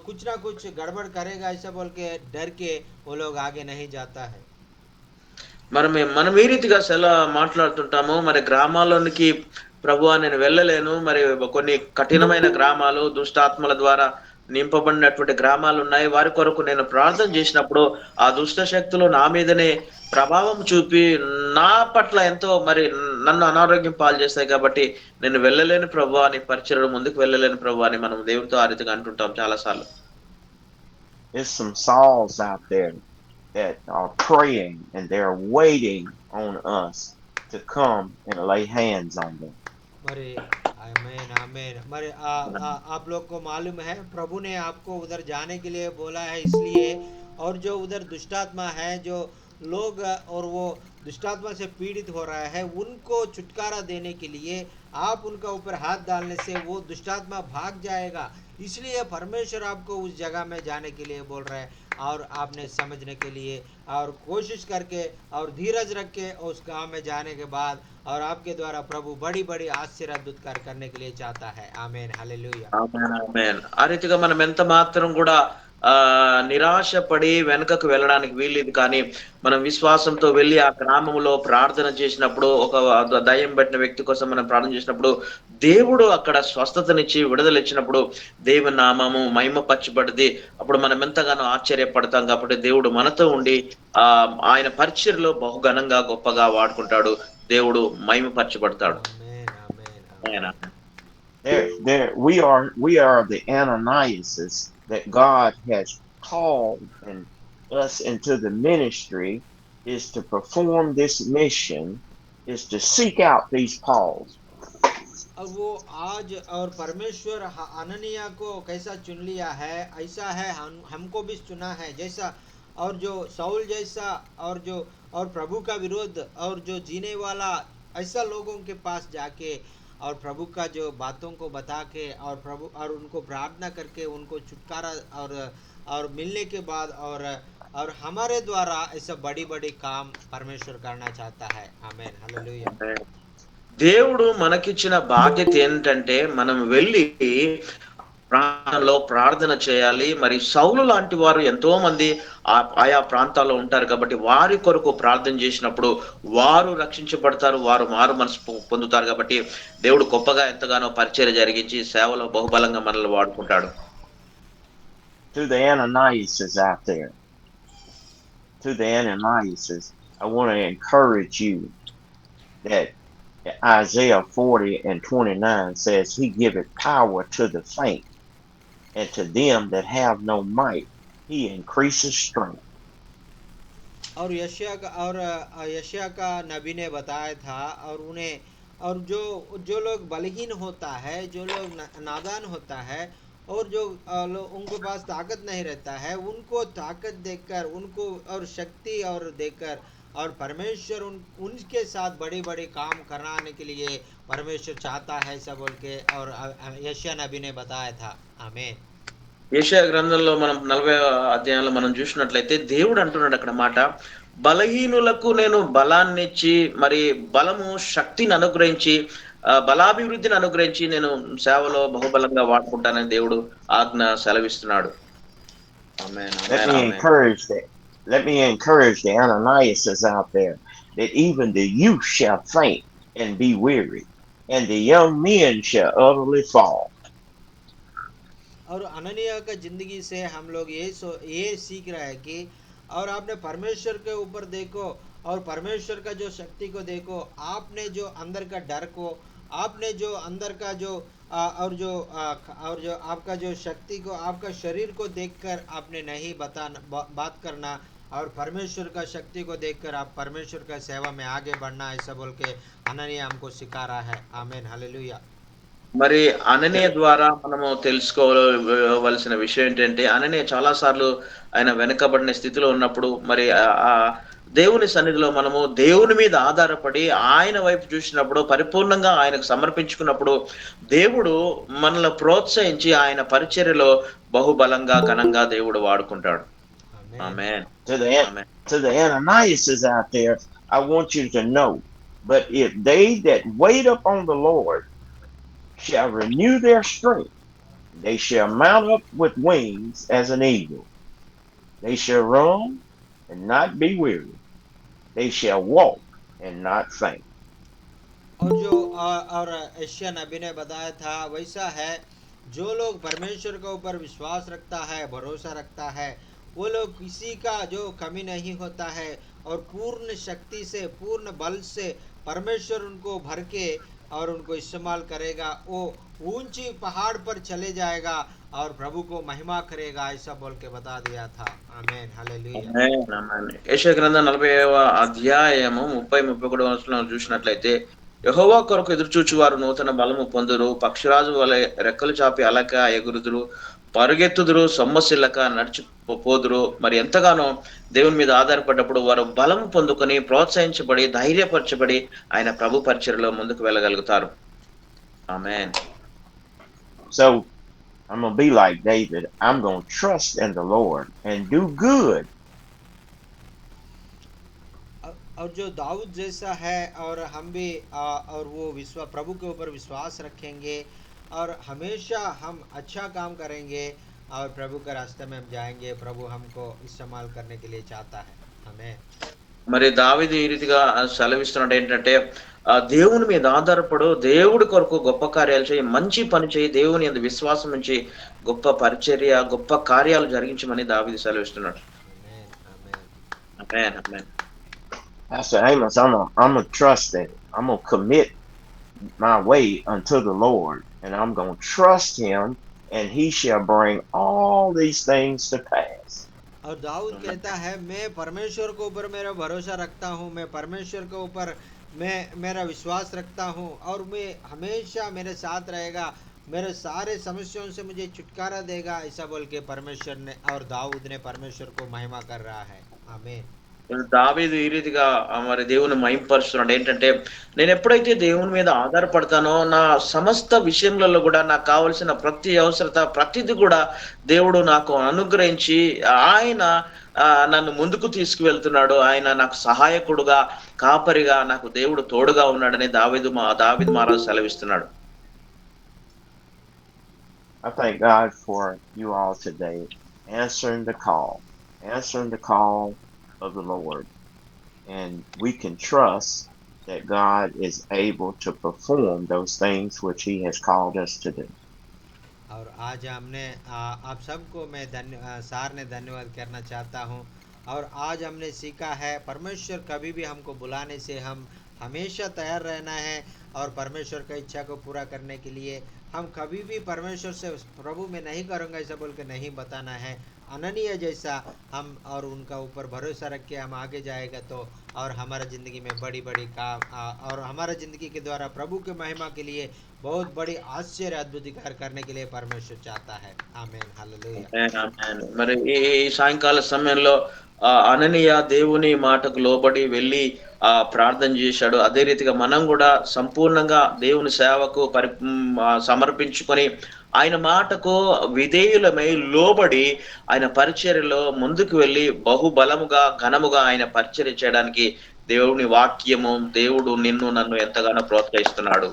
S2: कुछ ना कुछ गड़बड़ करेगा, ऐसा बोल के डर के वो लोग आगे नहीं जाता है।
S3: మనం ఈ రీతిగా మాట్లాడుతుంటాము, మరి గ్రామాల్లోనికి ప్రభువా నేను వెళ్ళలేను, మరి కొన్ని కఠినమైన గ్రామాలు దుష్టాత్మల ద్వారా నింపబడినటువంటి గ్రామాలు ఉన్నాయి, వారి కొరకు నేను ప్రార్థన చేసినప్పుడు ఆ దుష్ట శక్తులు నా మీదనే ప్రభావం చూపి నా పట్ల ఎంతో మరి నన్ను అనారోగ్యం పాలు చేస్తాయి, కాబట్టి నేను వెళ్ళలేను ప్రభువా అని, పరిచర్యలో ముందుకు వెళ్ళలేను ప్రభువా అని మనం దేవునితో ఆ రీతిగా అంటుంటాం చాలా సార్లు.
S1: There's some Sauls out there that are praying and they're waiting on us to come and lay hands on them.
S2: मरे आमेन आमेन। मरे आप लोग को मालूम है, प्रभु ने आपको उधर जाने के लिए बोला है, इसलिए, और जो उधर दुष्टात्मा है, जो लोग और वो दुष्टात्मा से पीड़ित हो रहा है, उनको छुटकारा देने के लिए आप उनका ऊपर हाथ डालने से वो दुष्टात्मा भाग जाएगा, इसलिए परमेश्वर आपको उस जगह में जाने के लिए बोल रहा है, और आपने समझने के लिए और कोशिश करके और धीरज रख के उस गांव में जाने के बाद, और आपके द्वारा प्रभु बड़ी बड़ी आशीर्वाद कार्य करने के लिए चाहता है। आमेन हालेलुया
S3: ఆమేన్ ఆమేన్. ఆ రీతిగా మనం ఎంత మాత్రం కూడా నిరాశపడి వెనుకకు వెళ్ళడానికి వీల్లేదు, కానీ మనం విశ్వాసంతో వెళ్ళి ఆ గ్రామంలో ప్రార్థన చేసినప్పుడు, ఒక దయ్యం పట్టిన వ్యక్తి కోసం మనం ప్రార్థన చేసినప్పుడు దేవుడు అక్కడ స్వస్థతనిచ్చి విడుదల ఇచ్చినప్పుడు దేవుని నామము మహిమపరచబడింది. అప్పుడు మనం ఎంతగానో ఆశ్చర్యపడతాం, కాబట్టి దేవుడు మనతో ఉండి ఆయన పరిచర్యలో బహుఘనంగా గొప్పగా వాడుకుంటాడు, దేవుడు మహిమపరచబడతాడు.
S2: आमेन आमेन
S1: We are the Ananiases that God has called and us into the ministry, is to perform this mission, is to seek out these Pauls.
S2: और वो आज और परमेश्वर अननिया को कैसा चुन लिया है, ऐसा है हमको भी चुना है, जैसा और जो साउल जैसा और प्रभु का विरोध और जो जीने वाला, ऐसा लोगों के पास जाके और प्रभु का जो बातों को बता के और प्रभु और उनको प्रार्थना करके उनको छुटकारा और मिलने के बाद और हमारे द्वारा ऐसा बड़ी बड़ी काम परमेश्वर करना चाहता है। आमेन, हालेलुया।
S3: దేవుడు మనకిచ్చిన బాధ్యత ఏంటంటే మనం వెళ్ళి ప్రాంతంలో ప్రార్థన చేయాలి. మరి సౌలు లాంటి వారు ఎంతో మంది ఆయా ప్రాంతాల్లో ఉంటారు కాబట్టి వారి కొరకు ప్రార్థన చేసినప్పుడు వారు రక్షించబడతారు. వారు మారు మనసు పొందుతారు కాబట్టి దేవుడు గొప్పగా ఎంతగానో పరిచర్య జరిగించి సేవలో బహుబలంగా మనల్ని వాడుకుంటాడు.
S1: To the Ananiases out there, to the Ananiases, I want to encourage you that Isaiah 40 and 29 says, He giveth power to the faint, and to them that have no might, He increases strength.
S2: और यशाया का नबी ने बताया था, और उन्हें, और जो जो लोग बलहीन होता है, जो लोग नादान होता है, और जो उनके पास ताकत नहीं रहता है, उनको ताकत देकर, उनको और शक्ति और देकर, और परमेश्वर उनके साथ बड़ी बड़ी काम कराने के लिए परमेश्वर चाहता है, ऐसा बोल के और यशाया नबी ने बताया था। आमीन।
S3: యెషయా గ్రంథంలో మనం 40వ అధ్యాయంలో మనం చూసినట్లయితే దేవుడు అంటున్నాడు అక్కడ మాట, బలహీనులకు నేను బలాన్నిచ్చి మరి బలము శక్తిని అనుగ్రహించి బలాభివృద్ధిని అనుగ్రహించి నేను సేవలో బహుబలంగా వాడుకుంటానని దేవుడు ఆజ్ఞ సెలవిస్తున్నాడు. ఆమేన్,
S1: Let
S3: amen,
S1: me
S3: amen.
S1: encourage that. Let me encourage the Ananiases out there that even the youth shall faint and be weary, and the young men shall utterly fall.
S2: और अननिया का जिंदगी से हम लोग ये सीख रहे हैं कि, और आपने परमेश्वर के ऊपर देखो, और परमेश्वर का जो शक्ति को देखो, आपने जो अंदर का डर को, आपने जो अंदर का जो और जो आपका जो शक्ति को, आपका शरीर को देखकर आपने नहीं बात करना, और परमेश्वर का शक्ति को देखकर आप परमेश्वर का सेवा में आगे बढ़ना, ऐसा बोल के अननिया हमको सिखा रहा है। आमीन, हालेलुया।
S3: మరి అననీయ ద్వారా మనము తెలుసుకోవలసిన విషయం ఏంటంటే, అననీయ చాలా సార్లు ఆయన వెనకబడిన స్థితిలో ఉన్నప్పుడు మరి ఆ దేవుని సన్నిధిలో మనము దేవుని మీద ఆధారపడి ఆయన వైపు చూసినప్పుడు పరిపూర్ణంగా ఆయనకు సమర్పించుకున్నప్పుడు దేవుడు మనల్ని ప్రోత్సహించి ఆయన పరిచర్యలో బహుబలంగా ఘనంగా దేవుడు వాడుకుంటాడు. ఆమేన్, ఆమేన్.
S1: To the Ananiases out there, I want you to know, but if they that wait upon the Lord shall renew their strength, they shall mount up with wings as an eagle. They shall run and not be weary. They shall walk and not faint.
S2: और जो और Asia नबी ने बताया था, वैसा है, जो लोग परमेश्वर के ऊपर विश्वास रखता है, भरोसा रखता है, वो लोग किसी का जो कमी नहीं होता है, और पूर्ण शक्ति से, पूर्ण बल से परमेश्वर उनको भर के और उनको इस्तेमाल करेगा। वो ऊंची पहाड़ पर चले जाएगा और प्रभु को महिमा करेगा, ऐसा बोल के बता दिया था। आमीन, हालेलुया।
S3: ఆమేన్, ఆమేన్. యెషయా గ్రంథం 40వ అధ్యాయము 30-31 వచనంలో చూసినట్లయితే, యెహోవా కొరకు ఎదురుచూచు వారు నూతన బలము పొందురు, పక్షిరాజు వలె రెక్కలు చాపి అలక ఎగురుదురు, పరుగెత్తుదురు, సొమ్మసిల్లక నడిచిపోదురు. మరి ఎంతగానో దేవుని మీద ఆధారపడ్డప్పుడు వారు బలము పొందుకొని ప్రోత్సహించబడి ధైర్యపరచబడి ఆయన ప్రభు పరిచర్యలో ముందుకు వెళ్ళగలుగుతారు. ఆమేన్.
S1: So I'm going to be like David. I'm going to trust in the Lord and do good.
S2: और जो दाऊद जैसा है, और हम भी और वो प्रभु के ऊपर विश्वास रखेंगे, और हमेशा हम अच्छा काम करेंगे, और प्रभु के रास्ते में हम जाएंगे। प्रभु हमको इस्तेमाल करने के लिए चाहता है। हमें
S3: మరి దావీదు ఈ రీతిగా సెలవిస్తున్నాడు ఏంటంటే, దేవుని మీద ఆధారపడు, దేవుడి కొరకు గొప్ప కార్యాలు చేయి, మంచి పని చేయి, దేవుని యందు విశ్వాసం ఉంచి గొప్ప పరిచర్య, గొప్ప కార్యాలు జరిగించమని దావీదు సెలవిస్తున్నాడు.
S2: आमेन, आमेन।
S3: ఆమేన్, ఆమేన్.
S1: Pastor Amos, I'm going to trust that. I'm going to commit my way unto the Lord, and I'm going to trust him, and he shall bring all these things to pass.
S2: और दाऊद कहता है, मैं परमेश्वर के ऊपर मेरा भरोसा रखता हूँ, मैं परमेश्वर के ऊपर मैं मेरा विश्वास रखता हूँ, और मैं हमेशा मेरे साथ रहेगा, मेरे सारे समस्याओं से मुझे छुटकारा देगा, ऐसा बोल के परमेश्वर ने और दाऊद ने परमेश्वर को महिमा कर रहा है। आमीन।
S3: దావీదు ఈ రీతిగా మరి దేవుని మహింపరుస్తున్నాడు ఏంటంటే, నేను ఎప్పుడైతే దేవుని మీద ఆధారపడతానో నా సమస్త విషయములలో కూడా నాకు కావలసిన ప్రతి అవసరత ప్రతిది కూడా దేవుడు నాకు అనుగ్రహించి ఆయన నన్ను ముందుకు తీసుకువెళ్తున్నాడు. ఆయన నాకు సహాయకుడుగా, కాపరిగా నాకు దేవుడు తోడుగా ఉన్నాడని దావీదు మహారాజు సెలవిస్తున్నాడు.
S1: I thank God for you all today answering the call of the Lord. And we can trust that God is able to perform those things which He has called us to do.
S2: और आज हमने आप सबको मैं सार ने धन्यवाद करना चाहता हूँ। और आज हमने सीखा है परमेश्वर कभी भी हमको बुलाने से हम हमेशा तैयार रहना है। और परमेश्वर का इच्छा को पूरा करने के लिए हम कभी भी परमेश्वर से प्रभु मैं नहीं करूँगा ऐसा बोल के नहीं बताना है। अननीय जैसा हम और उनका ऊपर भरोसा रख के हम आगे जाएगा तो और हमारा ज़िंदगी में बड़ी बड़ी काम और हमारा ज़िंदगी के द्वारा प्रभु के महिमा के लिए बहुत बड़ी आश्चर्य अद्भुत कार्य करने के लिए परमेश्वर चाहता है। आमीन हालेलुया।
S3: ఆమేన్, ఆమేన్. మరి ఈ సాయంకాల సమయంలో అననీయ దేవుని మాటకు లోబడి వెళ్ళి ప్రార్థన చేశాడు. అదే రీతిగా మనం కూడా సంపూర్ణంగా దేవుని సేవకు సమర్పించుకొని ఆయన మాటకు విధేయులమై లోబడి ఆయన పరిచర్యలో ముందుకు వెళ్ళి బహుబలముగా ఘనముగా ఆయన పరిచర్య చేయడానికి దేవుని వాక్యము దేవుడు నిన్ను నన్ను ఎంతగానో ప్రోత్సహిస్తున్నాడు.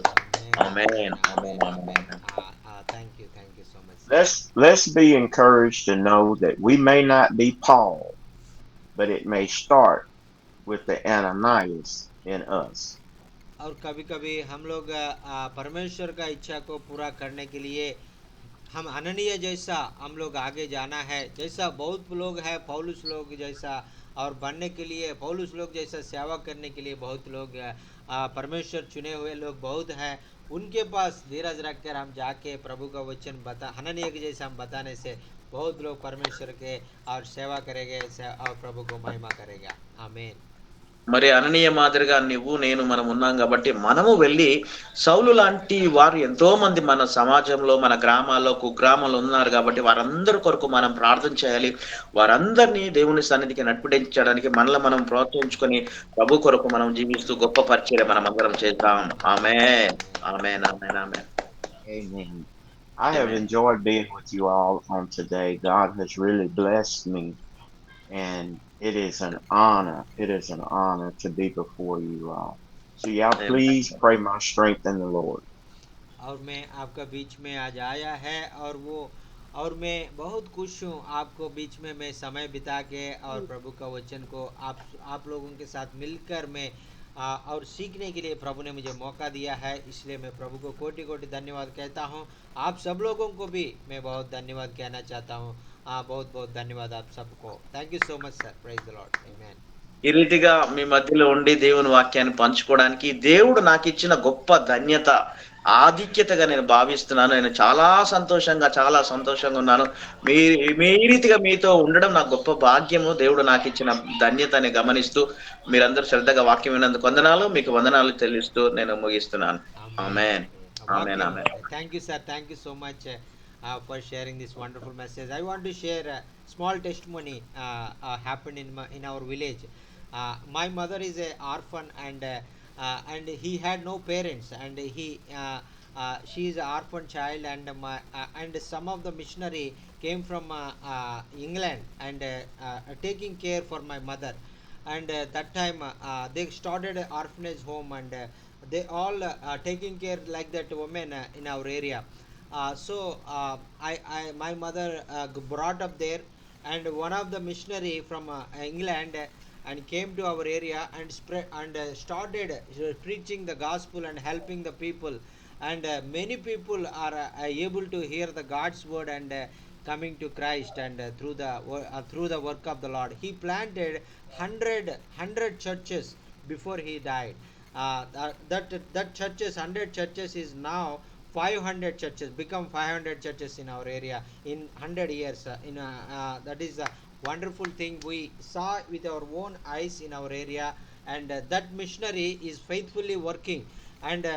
S3: ఆమేన్, ఆమేన్, ఆమేన్.
S2: Thank you so much.
S1: Let's be encouraged to know that we may not be Paul, but it may start with the Ananias in us.
S2: और कभी कभी हम लोग परमेश्वर का इच्छा को पूरा करने के लिए हम अननीय जैसा हम लोग आगे जाना है। जैसा बहुत लोग हैं पौलुस लोग जैसा और बनने के लिए पौलुस लोग जैसा सेवा करने के लिए बहुत लोग परमेश्वर चुने हुए लोग बहुत हैं। उनके पास धीरज रख कर हम जाके प्रभु का वचन हननीय के जैसा हम बताने से बहुत लोग परमेश्वर के और सेवा करेंगे और प्रभु को महिमा करेगा। आमीन।
S3: మరి అననీయ మాదిరిగా నువ్వు నేను మనం ఉన్నాం కాబట్టి మనము వెళ్ళి సౌలు లాంటి వారు ఎంతో మంది మన సమాజంలో మన గ్రామాల్లో కుగ్రామాల్లో ఉన్నారు కాబట్టి వారందరి కొరకు మనం ప్రార్థన చేయాలి. వారందరినీ దేవుని సన్నిధికి నడిపించడానికి మనల్ని మనం ప్రోత్సహించుకొని ప్రభు కొరకు మనం జీవిస్తూ గొప్ప పరిచర్య మనం అందరం చేద్దాం. ఆమేన్, ఆమేన్, ఆమేన్, ఆమేన్.
S1: Amen. I have enjoyed being with you all on today. God has really blessed me, and it is an honor. It is an honor to be before you all. So y'all please pray my strength in the Lord.
S2: और मैं आपका बीच में आज आया है और मैं बहुत खुश हूँ आपको बीच में मैं समय बिता के और प्रभु का वचन को आप लोगों के साथ मिलकर मैं और सीखने के लिए प्रभु ने मुझे मौका दिया है। इसलिए मैं प्रभु को कोटि कोटि धन्यवाद कहता हूँ। आप सब लोगों को भी मैं बहुत धन्यवाद कहना चाहता हूँ। बहुत बहुत धन्यवाद आप सबको। Thank you so much sir. Praise the Lord. आमीन।
S3: ఈ రీతిగా మీ మధ్యలో ఉండి దేవుని వాక్యాన్ని పంచుకోవడానికి దేవుడు నాకు ఇచ్చిన గొప్ప ధన్యత, ఆధిక్యతగా నేను భావిస్తున్నాను. నేను చాలా సంతోషంగా ఉన్నాను. మీ మీ రీతిగా మీతో ఉండడం నాకు గొప్ప భాగ్యము. దేవుడు నాకు ఇచ్చిన ధన్యతని గమనిస్తూ మీరందరూ శ్రద్ధగా వాక్యం విన్నందుకు వందనాలు. మీకు వందనాలు చెల్లిస్తూ నేను ముగిస్తున్నాను. ఆమేన్, ఆమేన్, ఆమేన్.
S2: Thank you sir. Thank you so much for sharing this wonderful message. I want to share a small testimony happened in our village. My mother is a orphan and he had no parents and she is an orphan child and some of the missionary came from England and taking care for my mother. And that time they started an orphanage home and they all taking care like that women in our area. My mother brought up there, and one of the missionary from England and came to our area and spread and started preaching the gospel and helping the people. And many people are able to hear the God's word and coming to Christ and through the work of the Lord. He planted 100 churches before he died. That churches 100 churches is now 500 churches, become 500 churches in our area in 100 years. That is a wonderful thing we saw with our own eyes in our area. And that missionary is faithfully working, and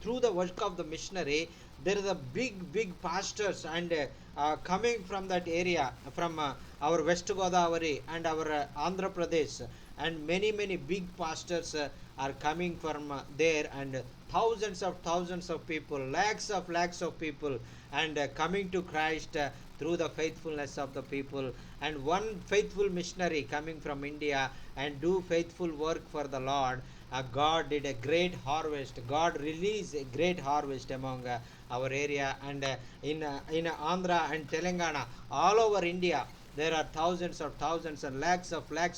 S2: through the work of the missionary there is a big pastors and coming from that area from our West Godavari and our Andhra Pradesh, and many big pastors are coming from there, and thousands of people, lakhs of people and coming to Christ through the faithfulness of the people, and one faithful missionary coming from India and do faithful work for the Lord. God did a great harvest. God released a great harvest among our area, and in Andhra and Telangana, all over India, there are thousands and lakhs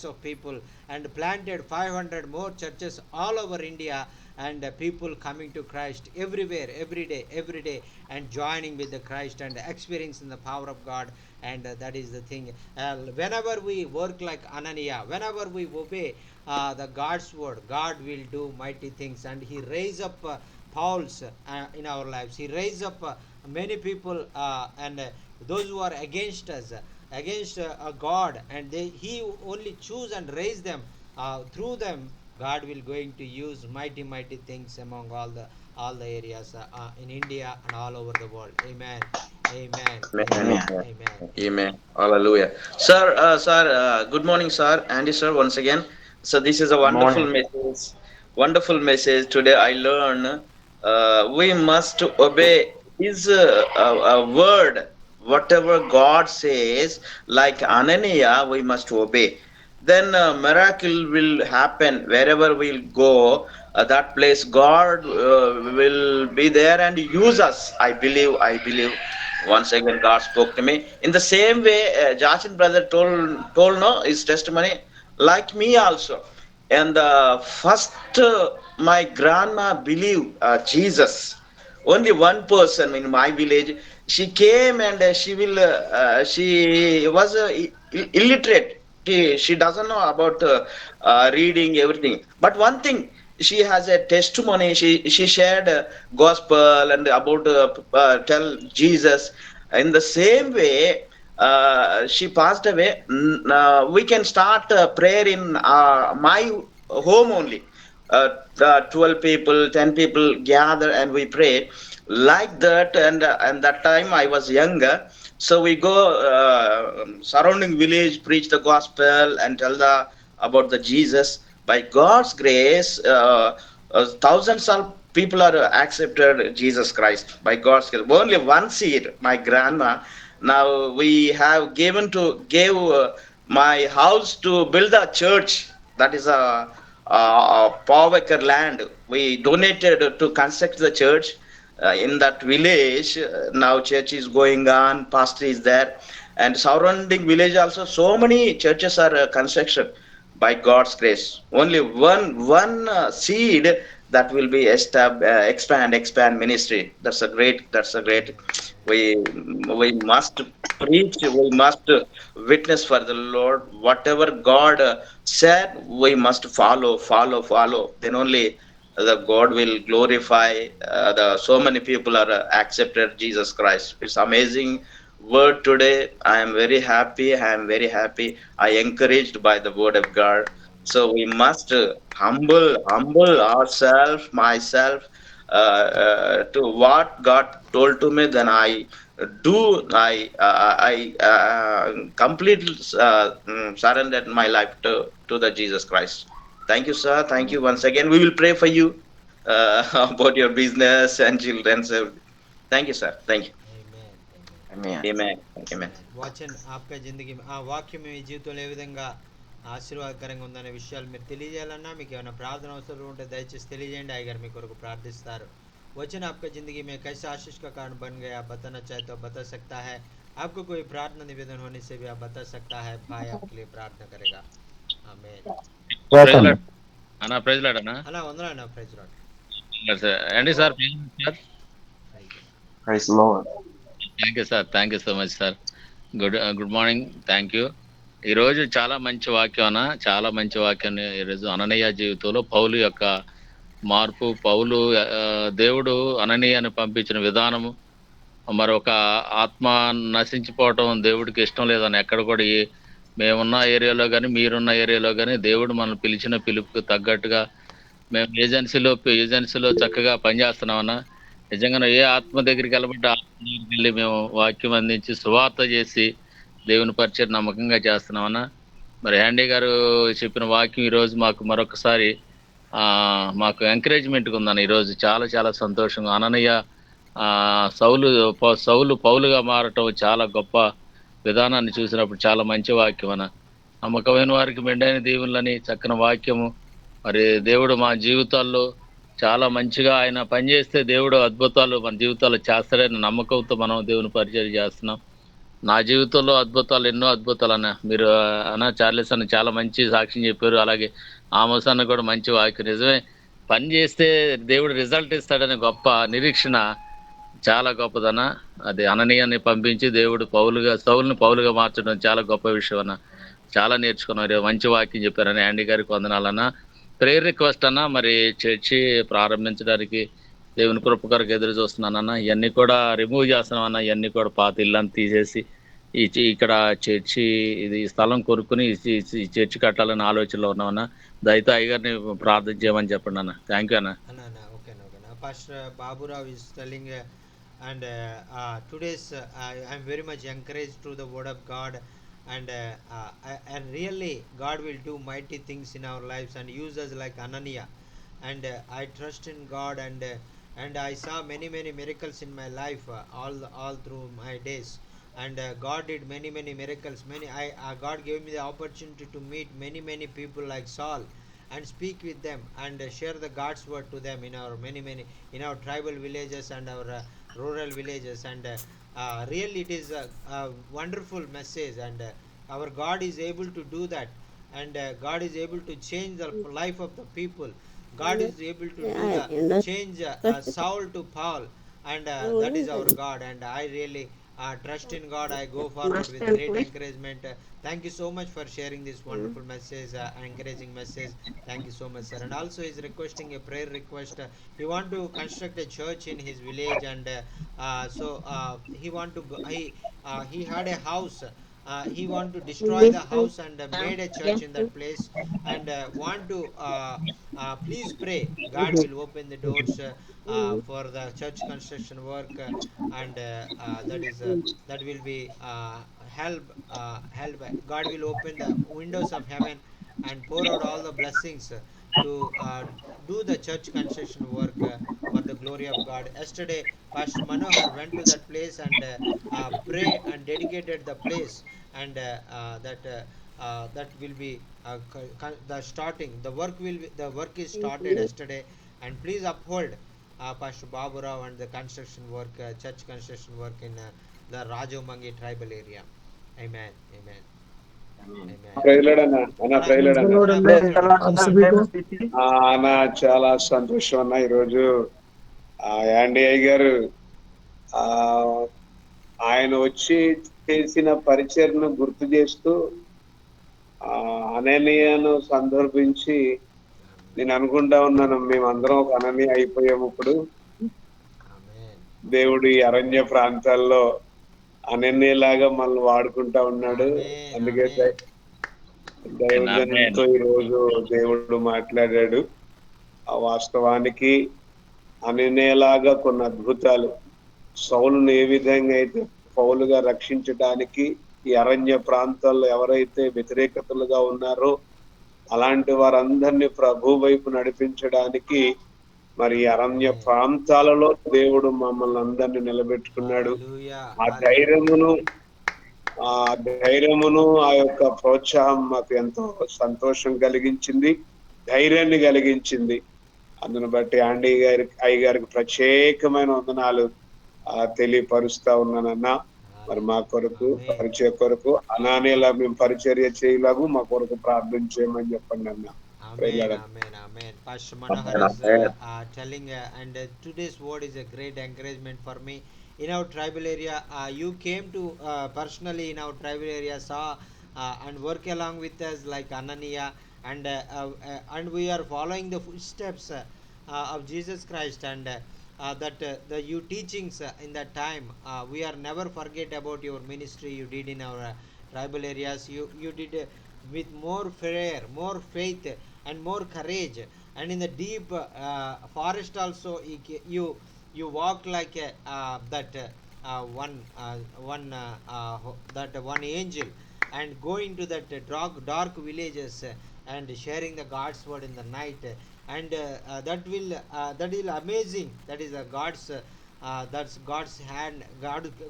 S2: of people, and planted 500 more churches all over India, and people coming to Christ everywhere, every day, and joining with the Christ and experiencing the power of God. And that is the thing. Whenever we work like Ananias, whenever we obey the God's word, God will do mighty things, and he raise up Pauls in our lives. He raise up many people, and those who are against us, against God, and he only choose and raise them. Through them, God will going to use mighty things among all the areas in India and all over the world. Amen. Amen.
S3: Amen.
S2: Amen.
S1: Amen.
S3: Amen.
S2: Amen.
S3: Amen. Hallelujah. Sir, good morning, sir. Andy, sir, once again. So this is a
S1: Good
S3: wonderful
S1: morning.
S3: message. Wonderful message. Today I learn we must obey His word. Whatever God says, like Anania, we must obey. Then miracle will happen wherever we'll go. That place, God will be there and use us. I believe. I believe. Once again, God spoke to me. In the same way, Jachin brother told no his testimony, like me also. And first, my grandma believed Jesus. Only one person in my village. She came and she was illiterate. She doesn't know about reading everything. But one thing, she has a testimony. She shared gospel and about tell Jesus. In the same way, she passed away. We can start prayer in my home only. 12 people, 10 people gather and we pray like that. And that time I was younger, so we go surrounding village, preach the gospel and tell the about the Jesus. By God's grace, thousands of people are accepted Jesus Christ by God's grace. Only one seed, my grandma. Now we have gave my house to build a church. That is a paw acre land. We donated to construct the church in that village. Now church is going on, pastor is there, and surrounding village also. So many churches are constructed by God's grace. Only one seed that will be expand ministry. That's a great. We must preach. We must witness for the Lord. Whatever God said, we must follow. Then only the God will glorify. The so many people are accepted Jesus Christ. It's amazing word today. I am very happy. I am very happy. I encouraged by the word of God. So we must humble ourselves, myself, to what God told to me. Then I do. I completely surrendered my life to the Jesus Christ. Thank you, sir. Thank you once again. We will pray for you about your business and children. So, thank you, sir. Thank you.
S2: Amen. Amen.
S1: Amen.
S3: Amen. Amen.
S2: Amen. वचन आपका జిందగీ ఆ వాక్యం మీ జీవితంలో ఏ విధంగా ఆశీర్వాదకరంగా ఉందనే విషయాలు మీరు తెలియజేయాలన్నా, మీకు ఏమైనా ప్రార్థన అవసరం ఉంటే దయచేసి తెలియజేయండి. అయ్యగారు మీ కొరకు ప్రార్థిస్తారు. वचन आपका ज़िंदगी में कैसे आशीष का कारण बन गया, बताना चाहे तो बता सकता है. आपको कोई प्रार्थना निवेदन होने से भी आप बता सकता है. भाई आपके लिए प्रार्थना करेगा. आमीन.
S4: ప్రైజ్ లార్డ్ అన్న, ప్రైజ్ లార్డ్ అన్న.
S2: అలా వందనా ప్రైజ్ లార్డ్.
S4: అండి sir, sir
S1: Praise the Lord.
S4: Thank you sir, thank you so much sir. Good morning, thank you. ఈరోజు చాలా మంచి వాక్యం అన్న, చాలా మంచి వాక్యం. ఈరోజు అననీయ జీవితంలో పౌలు యొక్క మార్పు, పౌలు దేవుడు అననీయను పంపించిన విధానము, మరొక ఆత్మ నశించిపోవటం దేవుడికి ఇష్టం లేదని ఎక్కడ కూడా మేమున్న ఏరియాలో కానీ మీరున్న ఏరియాలో కానీ దేవుడు మనల్ని పిలిచిన పిలుపుకి తగ్గట్టుగా మేము ఏజెన్సీలో చక్కగా పనిచేస్తున్నామన్నా. నిజంగా ఏ ఆత్మ దగ్గరికి వెళ్ళబట్టి ఆత్మ దగ్గరికి వెళ్ళి మేము వాక్యం అందించి సువార్త చేసి దేవుని పరిచయం నమ్మకంగా చేస్తున్నామన్నా. మరి హ్యాండీ గారు చెప్పిన వాక్యం ఈరోజు మాకు మరొకసారి మాకు ఎంకరేజ్మెంట్గా ఉందన్న. ఈరోజు చాలా చాలా సంతోషంగా అననీయ సౌలు పౌలుగా మారటం చాలా గొప్ప విధానాన్ని చూసినప్పుడు చాలా మంచి వాక్యం అన్న. నమ్మకమైన వారికి మెండైన దీవులని చక్కని వాక్యము. మరి దేవుడు మా జీవితాల్లో చాలా మంచిగా ఆయన పనిచేస్తే దేవుడు అద్భుతాలు మన జీవితాల్లో చేస్తాడని నమ్మకంతో మనం దేవుని పరిచయం చేస్తున్నాం. నా జీవితంలో అద్భుతాలు ఎన్నో అద్భుతాలు అన్న. మీరు అన్న చార్లెస్ అన్న చాలా మంచి సాక్ష్యం చెప్పారు. అలాగే ఆమోస్ అన్న కూడా మంచి వాక్యం. నిజమే, పని చేస్తే దేవుడు రిజల్ట్ ఇస్తాడనే గొప్ప నిరీక్షణ చాలా గొప్పదన్న. అది అననీయాన్ని పంపించి దేవుడు సౌలుని పౌలుగా మార్చడం చాలా గొప్ప విషయం అన్న. చాలా నేర్చుకున్నారు. మంచి వాక్యం చెప్పారని యాండీ గారికి వందనాలన్న. ప్రేయర్ రిక్వెస్ట్ అన్న, మరి చర్చి ప్రారంభించడానికి దేవుని కృప కొరకు ఎదురు చూస్తున్నానన్న. ఇవన్నీ కూడా రిమూవ్ చేస్తున్నాం అన్న. ఇవన్నీ కూడా పాత ఇల్లంతా తీసేసి ఇక్కడ చర్చి ఇది స్థలం కొనుక్కుని ఈ చర్చి కట్టాలని ఆలోచనలో ఉన్నామన్న. దయతో అయ్యగారిని ప్రార్థన చేయమని చెప్పండి అన్న. థ్యాంక్ యూ అన్న.
S2: Okay, Pastor Baburao is telling, and today's I'm very much encouraged through the word of God, and and really God will do mighty things in our lives and use us like Anania, and I trust in God, and I saw many miracles in my life, all through my days, and God did many miracles. God gave me the opportunity to meet many people like Saul, and speak with them, and share the God's word to them in our many in our tribal villages and our rural villages, and really it is a wonderful message, and our God is able to do that, and God is able to change the life of the people. God is able to do the change Saul to Paul, and that is our God, and I really trust in God. I go forward with great encouragement. Thank you so much for sharing this wonderful message, encouraging message. Thank you so much, sir. And also, he's requesting a prayer request. He want to construct a church in his village, and he want to he had a house. He want to destroy the house and made a church in that place, and want to please pray. God will open the doors for the church construction work, and that will be help. God will open the windows of heaven and pour out all the blessings to do the church construction work for the glory of God. Yesterday, Pastor Manohar went to that place and pray and dedicated the place, and that will be the starting. The work is started yesterday, and please uphold Pastor Babu Rao and the construction work, church construction work in the Rajomangi tribal area. Amen. Amen.
S5: అన్న చాలా సంతోషం అన్న. ఈరోజు యాండీ అయ్య గారు ఆయన వచ్చి చేసిన పరిచయను గుర్తు చేస్తూ అననీయను సందర్భించి నేను అనుకుంటా ఉన్నాను, మేమందరం ఒక అననీయ అయిపోయాము. ఇప్పుడు దేవుడు ఈ అరణ్య ప్రాంతాల్లో అనన్యలాగా మనల్ని వాడుకుంటా ఉన్నాడు. అందుకే దైవజనంతో ఈరోజు దేవుడు మాట్లాడాడు. ఆ వాస్తవానికి అనన్యలాగా కొన్ని అద్భుతాలు, సౌలును ఏ విధంగా అయితే పౌలుగా రక్షించడానికి ఈ అరణ్య ప్రాంతాల్లో ఎవరైతే వ్యతిరేకతలుగా ఉన్నారో అలాంటి వారందరినీ ప్రభు వైపు నడిపించడానికి మరి అరణ్య ప్రాంతాలలో దేవుడు మమ్మల్ని అందరినీ నిలబెట్టుకున్నాడు. ఆ ధైర్యమును ఆ యొక్క ప్రోత్సాహం మాకు ఎంతో సంతోషం కలిగించింది, ధైర్యాన్ని కలిగించింది. అందును బట్టి యాండీ గారికి ప్రత్యేకమైన వందనాలు తెలియపరుస్తా ఉన్నానన్నా. మరి మా కొరకు పరిచయ కొరకు అనానేలా మేము పరిచర్య చేయలాగు మా కొరకు ప్రార్థన చేయమని చెప్పండి అన్న.
S2: Amen. Pastor Manohar is telling, and today's word is a great encouragement for me. In our tribal area, you came to personally in our tribal area, saw and work along with us like Anania, and we are following the footsteps of Jesus Christ, and the you teachings in that time, we are never forget about your ministry you did in our tribal areas. You did with more prayer, more faith, and more courage, and in the deep forest also you walked like that one angel, and go into that dark villages and sharing the God's word in the night, and that will amazing. That is God's that's God's hand.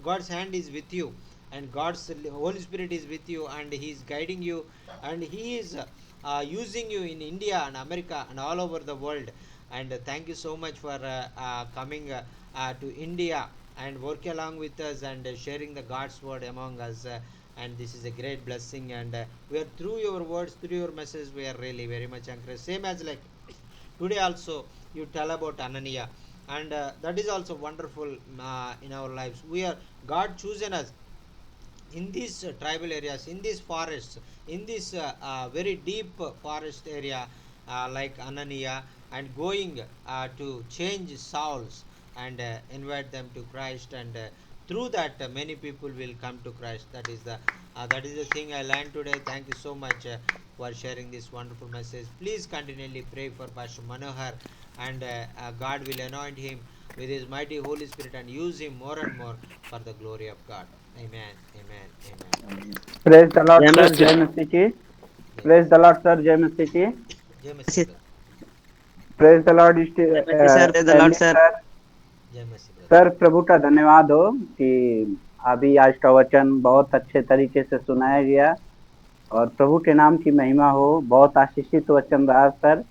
S2: God's hand is with you, and God's Holy Spirit is with you, and He is guiding you, and He is using you in India and America and all over the world. And thank you so much for coming to India and work along with us and sharing the God's word among us. And this is a great blessing. And we are through your words, through your message, we are really very much encouraged. Same as like today also you tell about Anania, and that is also wonderful in our lives. We are God chosen us in these tribal areas, in these forests, in this very deep forest area, like Anania, and going to change souls and invite them to Christ, and through that many people will come to Christ. That is the thing I learned today. Thank you so much for sharing this wonderful message. Please continually pray for Pastor Manohar, and God will anoint him with His mighty Holy Spirit and use him more and more for the glory of God. Amen. Amen. Amen.
S6: Praise the lord
S3: जय
S6: sir,
S3: Masih.
S6: जय Masih ji.
S2: Jai
S6: praise the
S2: Masih.
S6: Lord sir, जय Masih ji.
S2: Jai Masih, brother.
S6: Praise the lord
S7: sir praise the lord sir.
S6: Sir.
S2: Jai Masih, brother.
S6: Sir प्रभु का धन्यवाद हो कि अभी आज का वचन बहुत अच्छे तरीके से सुनाया गया और प्रभु के नाम की महिमा हो। बहुत आशीषित वचन रहा सर।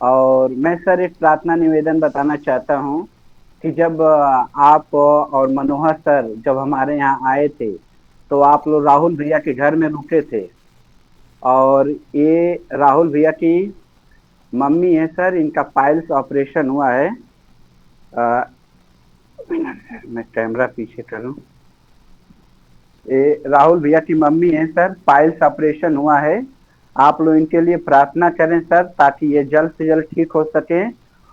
S6: और मैं सर एक प्रार्थना निवेदन बताना चाहता हूँ कि जब आप और मनोहर सर जब हमारे यहाँ आए थे तो आप लोग राहुल भैया के घर में रुके थे, और ये राहुल भैया की मम्मी है सर, इनका पाइल्स ऑपरेशन हुआ है। मैं कैमरा पीछे करूं। ये राहुल भैया की मम्मी है सर, पाइल्स ऑपरेशन हुआ है। आप लोग इनके लिए प्रार्थना करें सर, ताकि ये जल्द से जल्द ठीक हो सके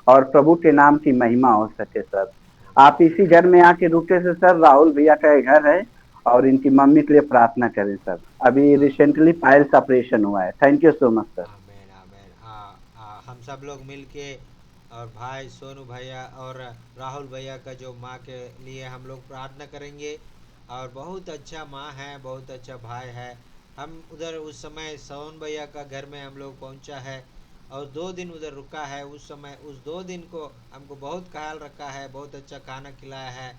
S6: और प्रभु के नाम की महिमा हो सके सर। आप इसी घर में आके रुके से सर, राहुल भैया का घर है, और इनकी मम्मी के लिए प्रार्थना करें सर। अभी रिसेंटली पाइल्स ऑपरेशन हुआ है। Thank you so much sir.
S2: Amen amen. हम सब लोग मिलके और भाई सोनू भैया और राहुल भैया का जो माँ के लिए हम लोग प्रार्थना करेंगे। और बहुत अच्छा माँ है, बहुत अच्छा भाई है। हम उधर उस समय सोन भैया का घर में हम लोग पहुँचा है और 2 दिन उधर रुका है। उस समय उस 2 दिन को हमको बहुत ख्याल रखा है, बहुत अच्छा खाना खिलाया है।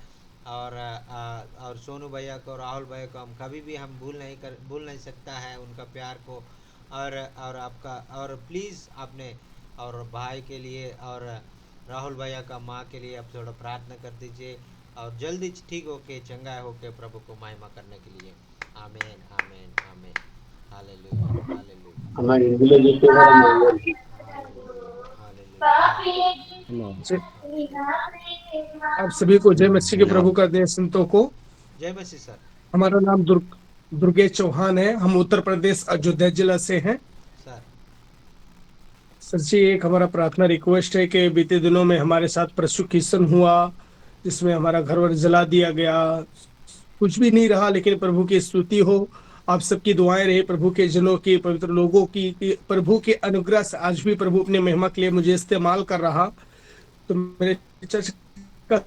S2: और सोनू भैया को, राहुल भैया को हम कभी भी हम भूल नहीं सकता है उनका प्यार को। और आपका, और प्लीज़ आपने और भाई के लिए और राहुल भैया का माँ के लिए आप थोड़ा प्रार्थना कर दीजिए और जल्दी ठीक होके चंगा होके प्रभु को महिमा करने के लिए। आमीन आमीन आमीन। हालेलुया हालेलुया
S5: అన్న ఇందులో చెప్పేవారు
S2: हालेलुया हालेलुया।
S8: आप सभी को जय मसीह के प्रभु का देश संतों को।
S2: जय मसीह सर।
S8: हमारा नाम दुर्गेश चौहान है। हम उत्तर प्रदेश अयोध्या जिला से हैं
S2: सर।
S8: सर जी, एक हमारा प्रार्थना रिक्वेस्ट है कि बीते दिनों में हमारे साथ परसिक्यूशन हुआ, जिसमें हमारा घर वर जला दिया गया। कुछ भी नहीं रहा, लेकिन प्रभु की स्तुति हो। आप सबकी दुआएं रहे, प्रभु के जनों की, पवित्र लोगों की, कि प्रभु के अनुग्रह से आज भी प्रभु अपने महिमा के लिए मुझे इस्तेमाल कर रहा। तो मेरे चर्च का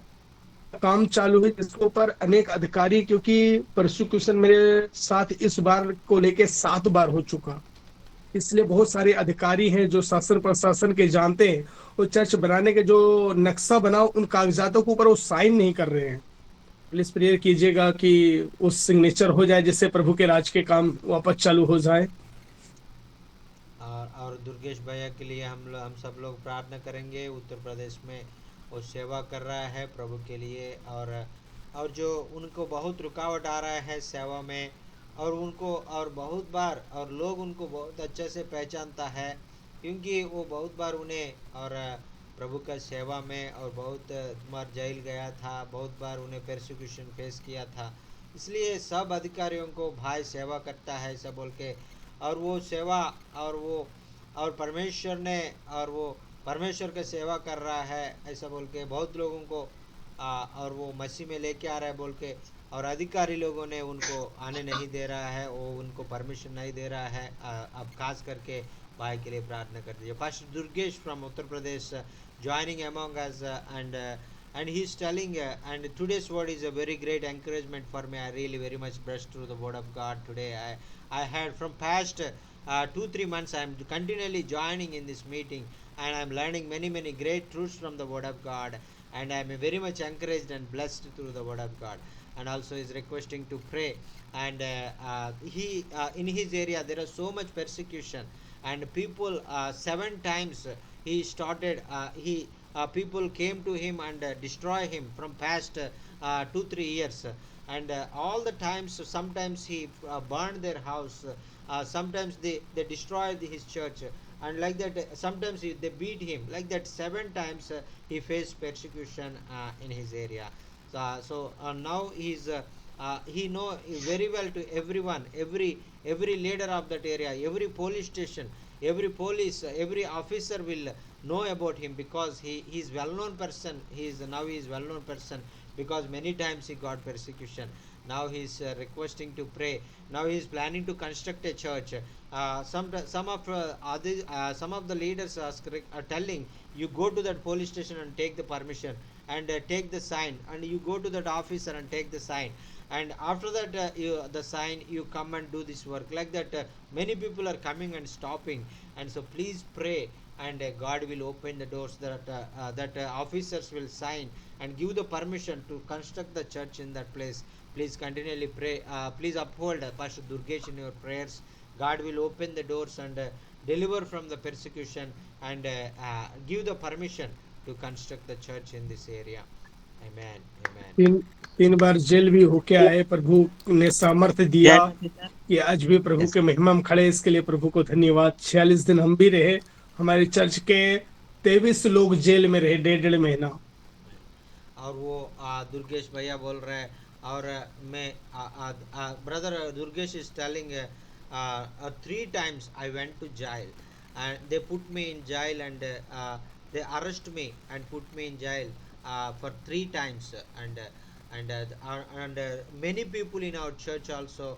S8: काम चालू है, जिसके ऊपर अनेक अधिकारी, क्योंकि परसिक्यूशन मेरे साथ इस बार को लेके 7 बार हो चुका, इसलिए बहुत सारे अधिकारी हैं जो शासन प्रशासन के जानते हैं, और चर्च बनाने के जो नक्शा बनाओ उन कागजातों के ऊपर वो साइन नहीं कर रहे हैं। प्लीज प्रेयर कीजिएगा कि उस सिग्नेचर हो जाए, जिससे प्रभु के राज के काम वापस चालू हो जाए।
S2: और दुर्गेश भैया के लिए हम सब लोग प्रार्थना करेंगे। उत्तर प्रदेश में वो सेवा कर रहा है प्रभु के लिए, और जो उनको बहुत रुकावट आ रहा है सेवा में, और उनको और बहुत बार और लोग उनको बहुत अच्छे से पहचानता है, क्योंकि वो बहुत बार उन्हें और प्रभु का सेवा में और बहुत बार जेल गया था, बहुत बार उन्हें परसिक्यूशन फेस किया था। इसलिए सब अधिकारियों को भाई सेवा करता है ऐसा बोल के, और वो सेवा और परमेश्वर ने और वो परमेश्वर का सेवा कर रहा है ऐसा बोल के बहुत लोगों को और वो मसीह में लेके आ रहा है बोल के, और अधिकारी लोगों ने उनको आने नहीं दे रहा है, वो उनको परमिशन नहीं दे रहा है। अब खास करके भाई के लिए प्रार्थना कर दीजिए। Pastor Durgesh from Uttar Pradesh joining among us, and he's telling and today's word is a very great encouragement for me. I really very much blessed through the word of God today. I had from past 2-3 months I am continually joining in this meeting, and I am learning many great truths from the word of God, and I am very much encouraged and blessed through the word of God. and also is requesting to pray. And he in his area there is so much persecution, and people 7 times he started he people came to him and destroy him from past 2 3 years. And all the times, sometimes he burned their house, sometimes they destroyed his church, and like that sometimes they beat him like that. 7 times he faced persecution in his area. So now he know very well to everyone, every leader of that area, every police station, every police, every officer will know about him, because he is well known person. He is well known person, because many times he got persecution. Now he is requesting to pray. Now he is planning to construct a church. Some of the leaders are telling, you go to that police station and take the permission, and take the sign, and you go to that officer and take the sign, and after that the sign, you come and do this work like that. Many people are coming and stopping. And so please pray, and God will open the doors, that officers will sign and give the permission to construct the church in that place. Please continually pray. Please uphold Pastor Durgesh in your prayers. God will open the doors and deliver from the persecution, and give the permission to construct the church in this area. Amen. Amen.
S8: 3 bar jail भी होके आए, प्रभु ने सामर्थ्य दिया
S7: जय मसीह sir.
S8: कि आज भी प्रभु
S7: Yes.
S8: के महिमा में खड़े। इसके लिए प्रभु को धन्यवाद। 46 दिन हम भी रहे, हमारे चर्च के 23 लोग जेल में रहे 1.5 महीना।
S2: और वो दुर्गेश भैया बोल रहे हैं, और मैं brother Durgesh is telling 3 times I went to jail, and they put me in jail, and they arrest me and put me in jail for 3 times. And many people in our church also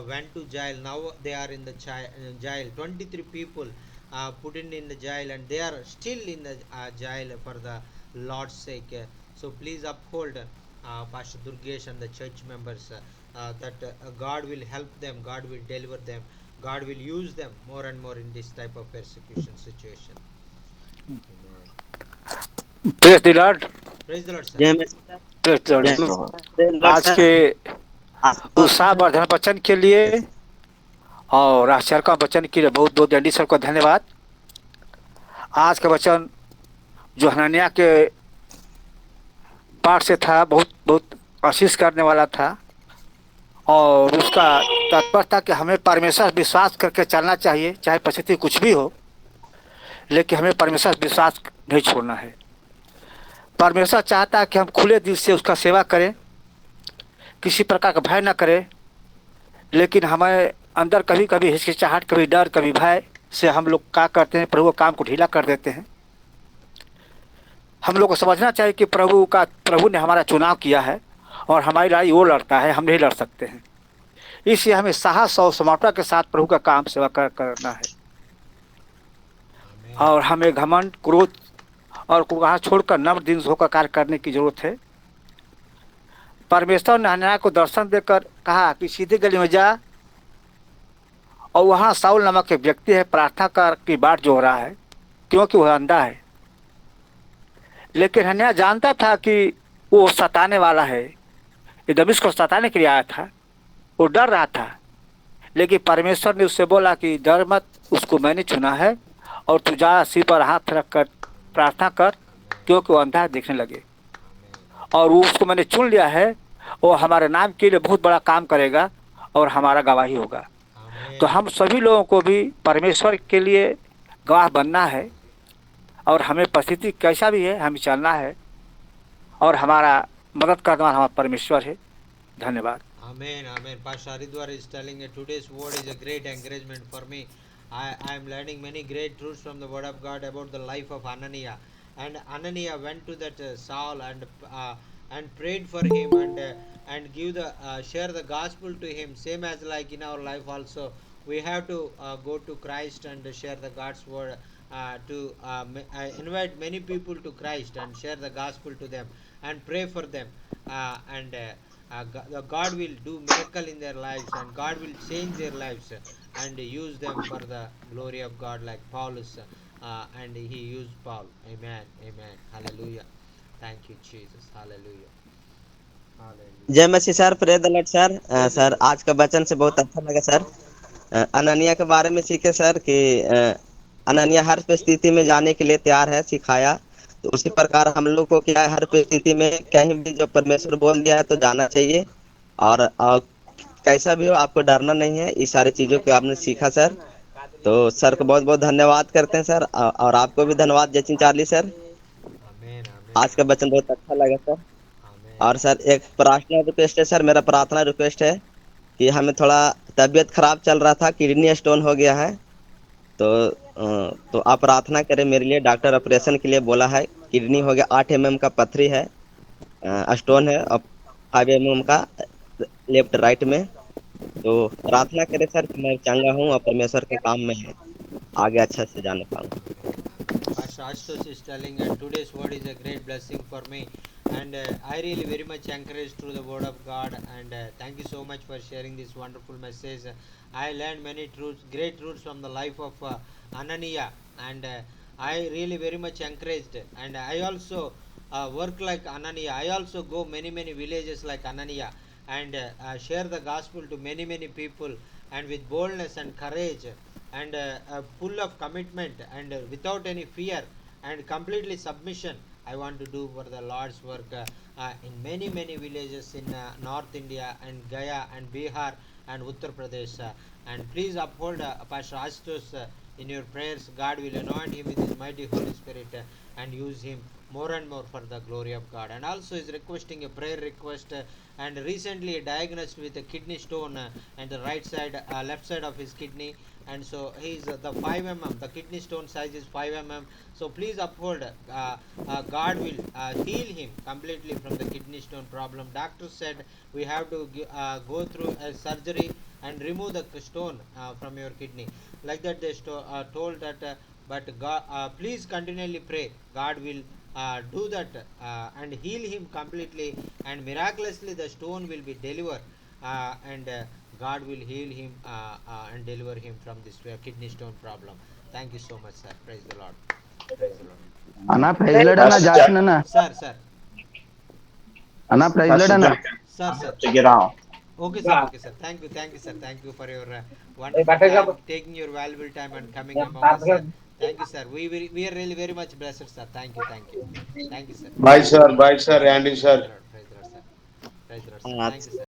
S2: went to jail. Now they are in the jail. 23 people put in the jail, and they are still in the jail for the Lord's sake. So please uphold Pastor Durgesh and the church members, that God will help them, God will deliver them, God will use them more and more in this type of persecution situation.
S9: Praise the Lord.
S2: Praise the Lord, sir.
S7: जय मसीह sir.
S9: Praise the lord.
S7: जय
S1: Praise the
S7: Masih
S1: Lord.
S7: Sir. जय Lord
S9: आज
S7: sir.
S9: के उत्साहवर्धन वचन के लिए और आश्चर्य का वचन के लिए बहुत बहुत एंडी सर को धन्यवाद। आज का वचन जो हनन्याह के पाठ से था, बहुत बहुत आशीष करने वाला था, और उसका तात्पर्य था कि हमें परमेश्वर विश्वास करके चलना चाहिए, चाहे परिस्थिति कुछ भी हो, लेकिन हमें परमेश्वर विश्वास नहीं छोड़ना है। परमेश्वर चाहता है कि हम खुले दिल से उसका सेवा करें, किसी प्रकार का भय न करें, लेकिन हमें अंदर कभी कभी हिचकिचाहट, कभी डर, कभी भय से हम लोग क्या करते हैं, प्रभु काम को ढीला कर देते हैं। हम लोग को समझना चाहिए कि प्रभु ने हमारा चुनाव किया है, और हमारी लड़ाई वो लड़ता है, हम नहीं लड़ सकते हैं। इसलिए हमें साहस और समर्पण के साथ प्रभु का काम सेवा करना है, और हमें घमंड, क्रोध और कुकहा छोड़कर नम्र दिल होकर कार्य करने की जरूरत है। परमेश्वर ने हनन्याह को दर्शन देकर कहा कि सीधे गली में जा, और वहाँ साउल नामक एक व्यक्ति है, प्रार्थना कर की बाट जो हो रहा है, क्योंकि वह अंधा है। लेकिन हनन्याह जानता था कि वो सताने वाला है, ये दमिश्क को सताने के लिए आया था, वो डर रहा था। लेकिन परमेश्वर ने उससे बोला कि डर मत, उसको मैंने चुना है, और तू जा सिर पर हाथ रख कर प्रार्थना कर, क्योंकि वो अंधा देखने लगे, और वो उसको मैंने चुन लिया है, वो हमारे नाम के लिए बहुत बड़ा काम करेगा और हमारा गवाही होगा। तो हम सभी लोगों को भी परमेश्वर के लिए गवाह बनना है, और हमें परिस्थिति कैसा भी है हमें चलना है, और हमारा मदद करने वाला हमारा परमेश्वर है। धन्यवाद।
S2: Amen, amen. Pastor Haridwar is telling today's word is a great encouragement for me. I am learning many great truths from the word of God about the life of Ananiah. And Ananiah went to that Saul and prayed for him, and share the gospel to him. Same as like in our life also, we have to go to Christ and share the God's word, to invite many people to Christ and share the gospel to them and pray for them, and God will do miracle in their lives, and God will change their lives, and use them for the glory of God, like Paulus, and he used Paul. Amen, amen, hallelujah. Thank you, Jesus, hallelujah. Hallelujah.
S7: जय मसीह sir, praise the lord sir. Sir आज का वचन से बहुत अच्छा लगा sir. Ananya के बारे में सीखे सर कि अनन्या हर परिस्थिति में जाने के लिए तैयार है, सिखाया। तो उसी प्रकार हम लोग को क्या है, हर परिस्थिति में कहीं भी जो परमेश्वर बोल दिया है तो जाना चाहिए। और कैसा भी हो आपको डरना नहीं है। इस सारी चीज़ों को आपने सीखा सर। तो सर को बहुत बहुत धन्यवाद करते हैं सर। और आपको भी धन्यवाद जचिन चार्ली सर।
S2: Amen. Amen.
S7: आज का वचन बहुत अच्छा लगा सर।
S2: Amen.
S7: और सर एक प्रार्थना रिक्वेस्ट है सर, मेरा प्रार्थना रिक्वेस्ट है कि हमें थोड़ा तबीयत खराब चल रहा था, किडनी स्टोन हो गया है। तो आप प्रार्थना करें मेरे लिए। डॉक्टर ऑपरेशन के लिए बोला है। किडनी हो गया, 8 mm का पथरी है, स्टोन है, और 5 mm का लेफ्ट राइट में। तो प्रार्थना करें सर कि मैं चंगा हूँ और परमेश्वर के काम में आगे अच्छा से जाने पाऊँ।
S2: Pastor Ashutosh is telling, and today's word is a great blessing for me, and I really very much encouraged through the word of God, and thank you so much for sharing this wonderful message. I learned many truths, great truths from the life of Anania, and I really very much encouraged, and I also work like Anania. I also go many villages like Anania, and share the gospel to many people, and with boldness and courage, and full of commitment, and without any fear, and completely submission. I want to do for the Lord's work in many villages in North India and Gaya and Bihar and Uttar Pradesh. And please uphold Pastor Ashutosh in your prayers. God will anoint him with his mighty Holy Spirit and use him more and more for the glory of God. And also is requesting a prayer request, and recently diagnosed with a kidney stone and the right side, left side of his kidney, and so he's the 5 mm, the kidney stone size is 5 mm. So please uphold, God will heal him completely from the kidney stone problem. Doctor said we have to go through a surgery and remove the stone from your kidney, like that they told that, but God, please continually pray. God will do that and heal him completely, and miraculously the stone will be delivered, and God will heal him and deliver him from this kidney stone problem. Thank you so much, sir. Praise the Lord. Praise the Lord.
S10: అన్నా praise lord అన్నా,
S1: Pastor
S10: Jackson అన్నా.
S2: Sir.
S10: అన్నా praise lord
S1: Pastor
S10: అన్నా.
S1: John,
S2: Sir.
S1: I have to get off.
S2: Okay, sir. Thank you, sir. Thank you for your wonderful time, taking your valuable time and coming among us, sir. Thank you, sir. We are really very much blessed, sir. Thank you, sir.
S5: Bye sir, bye sir, and
S2: Praise
S5: sir.
S2: the Lord, sir. Praise the Lord, sir. Thank you, sir.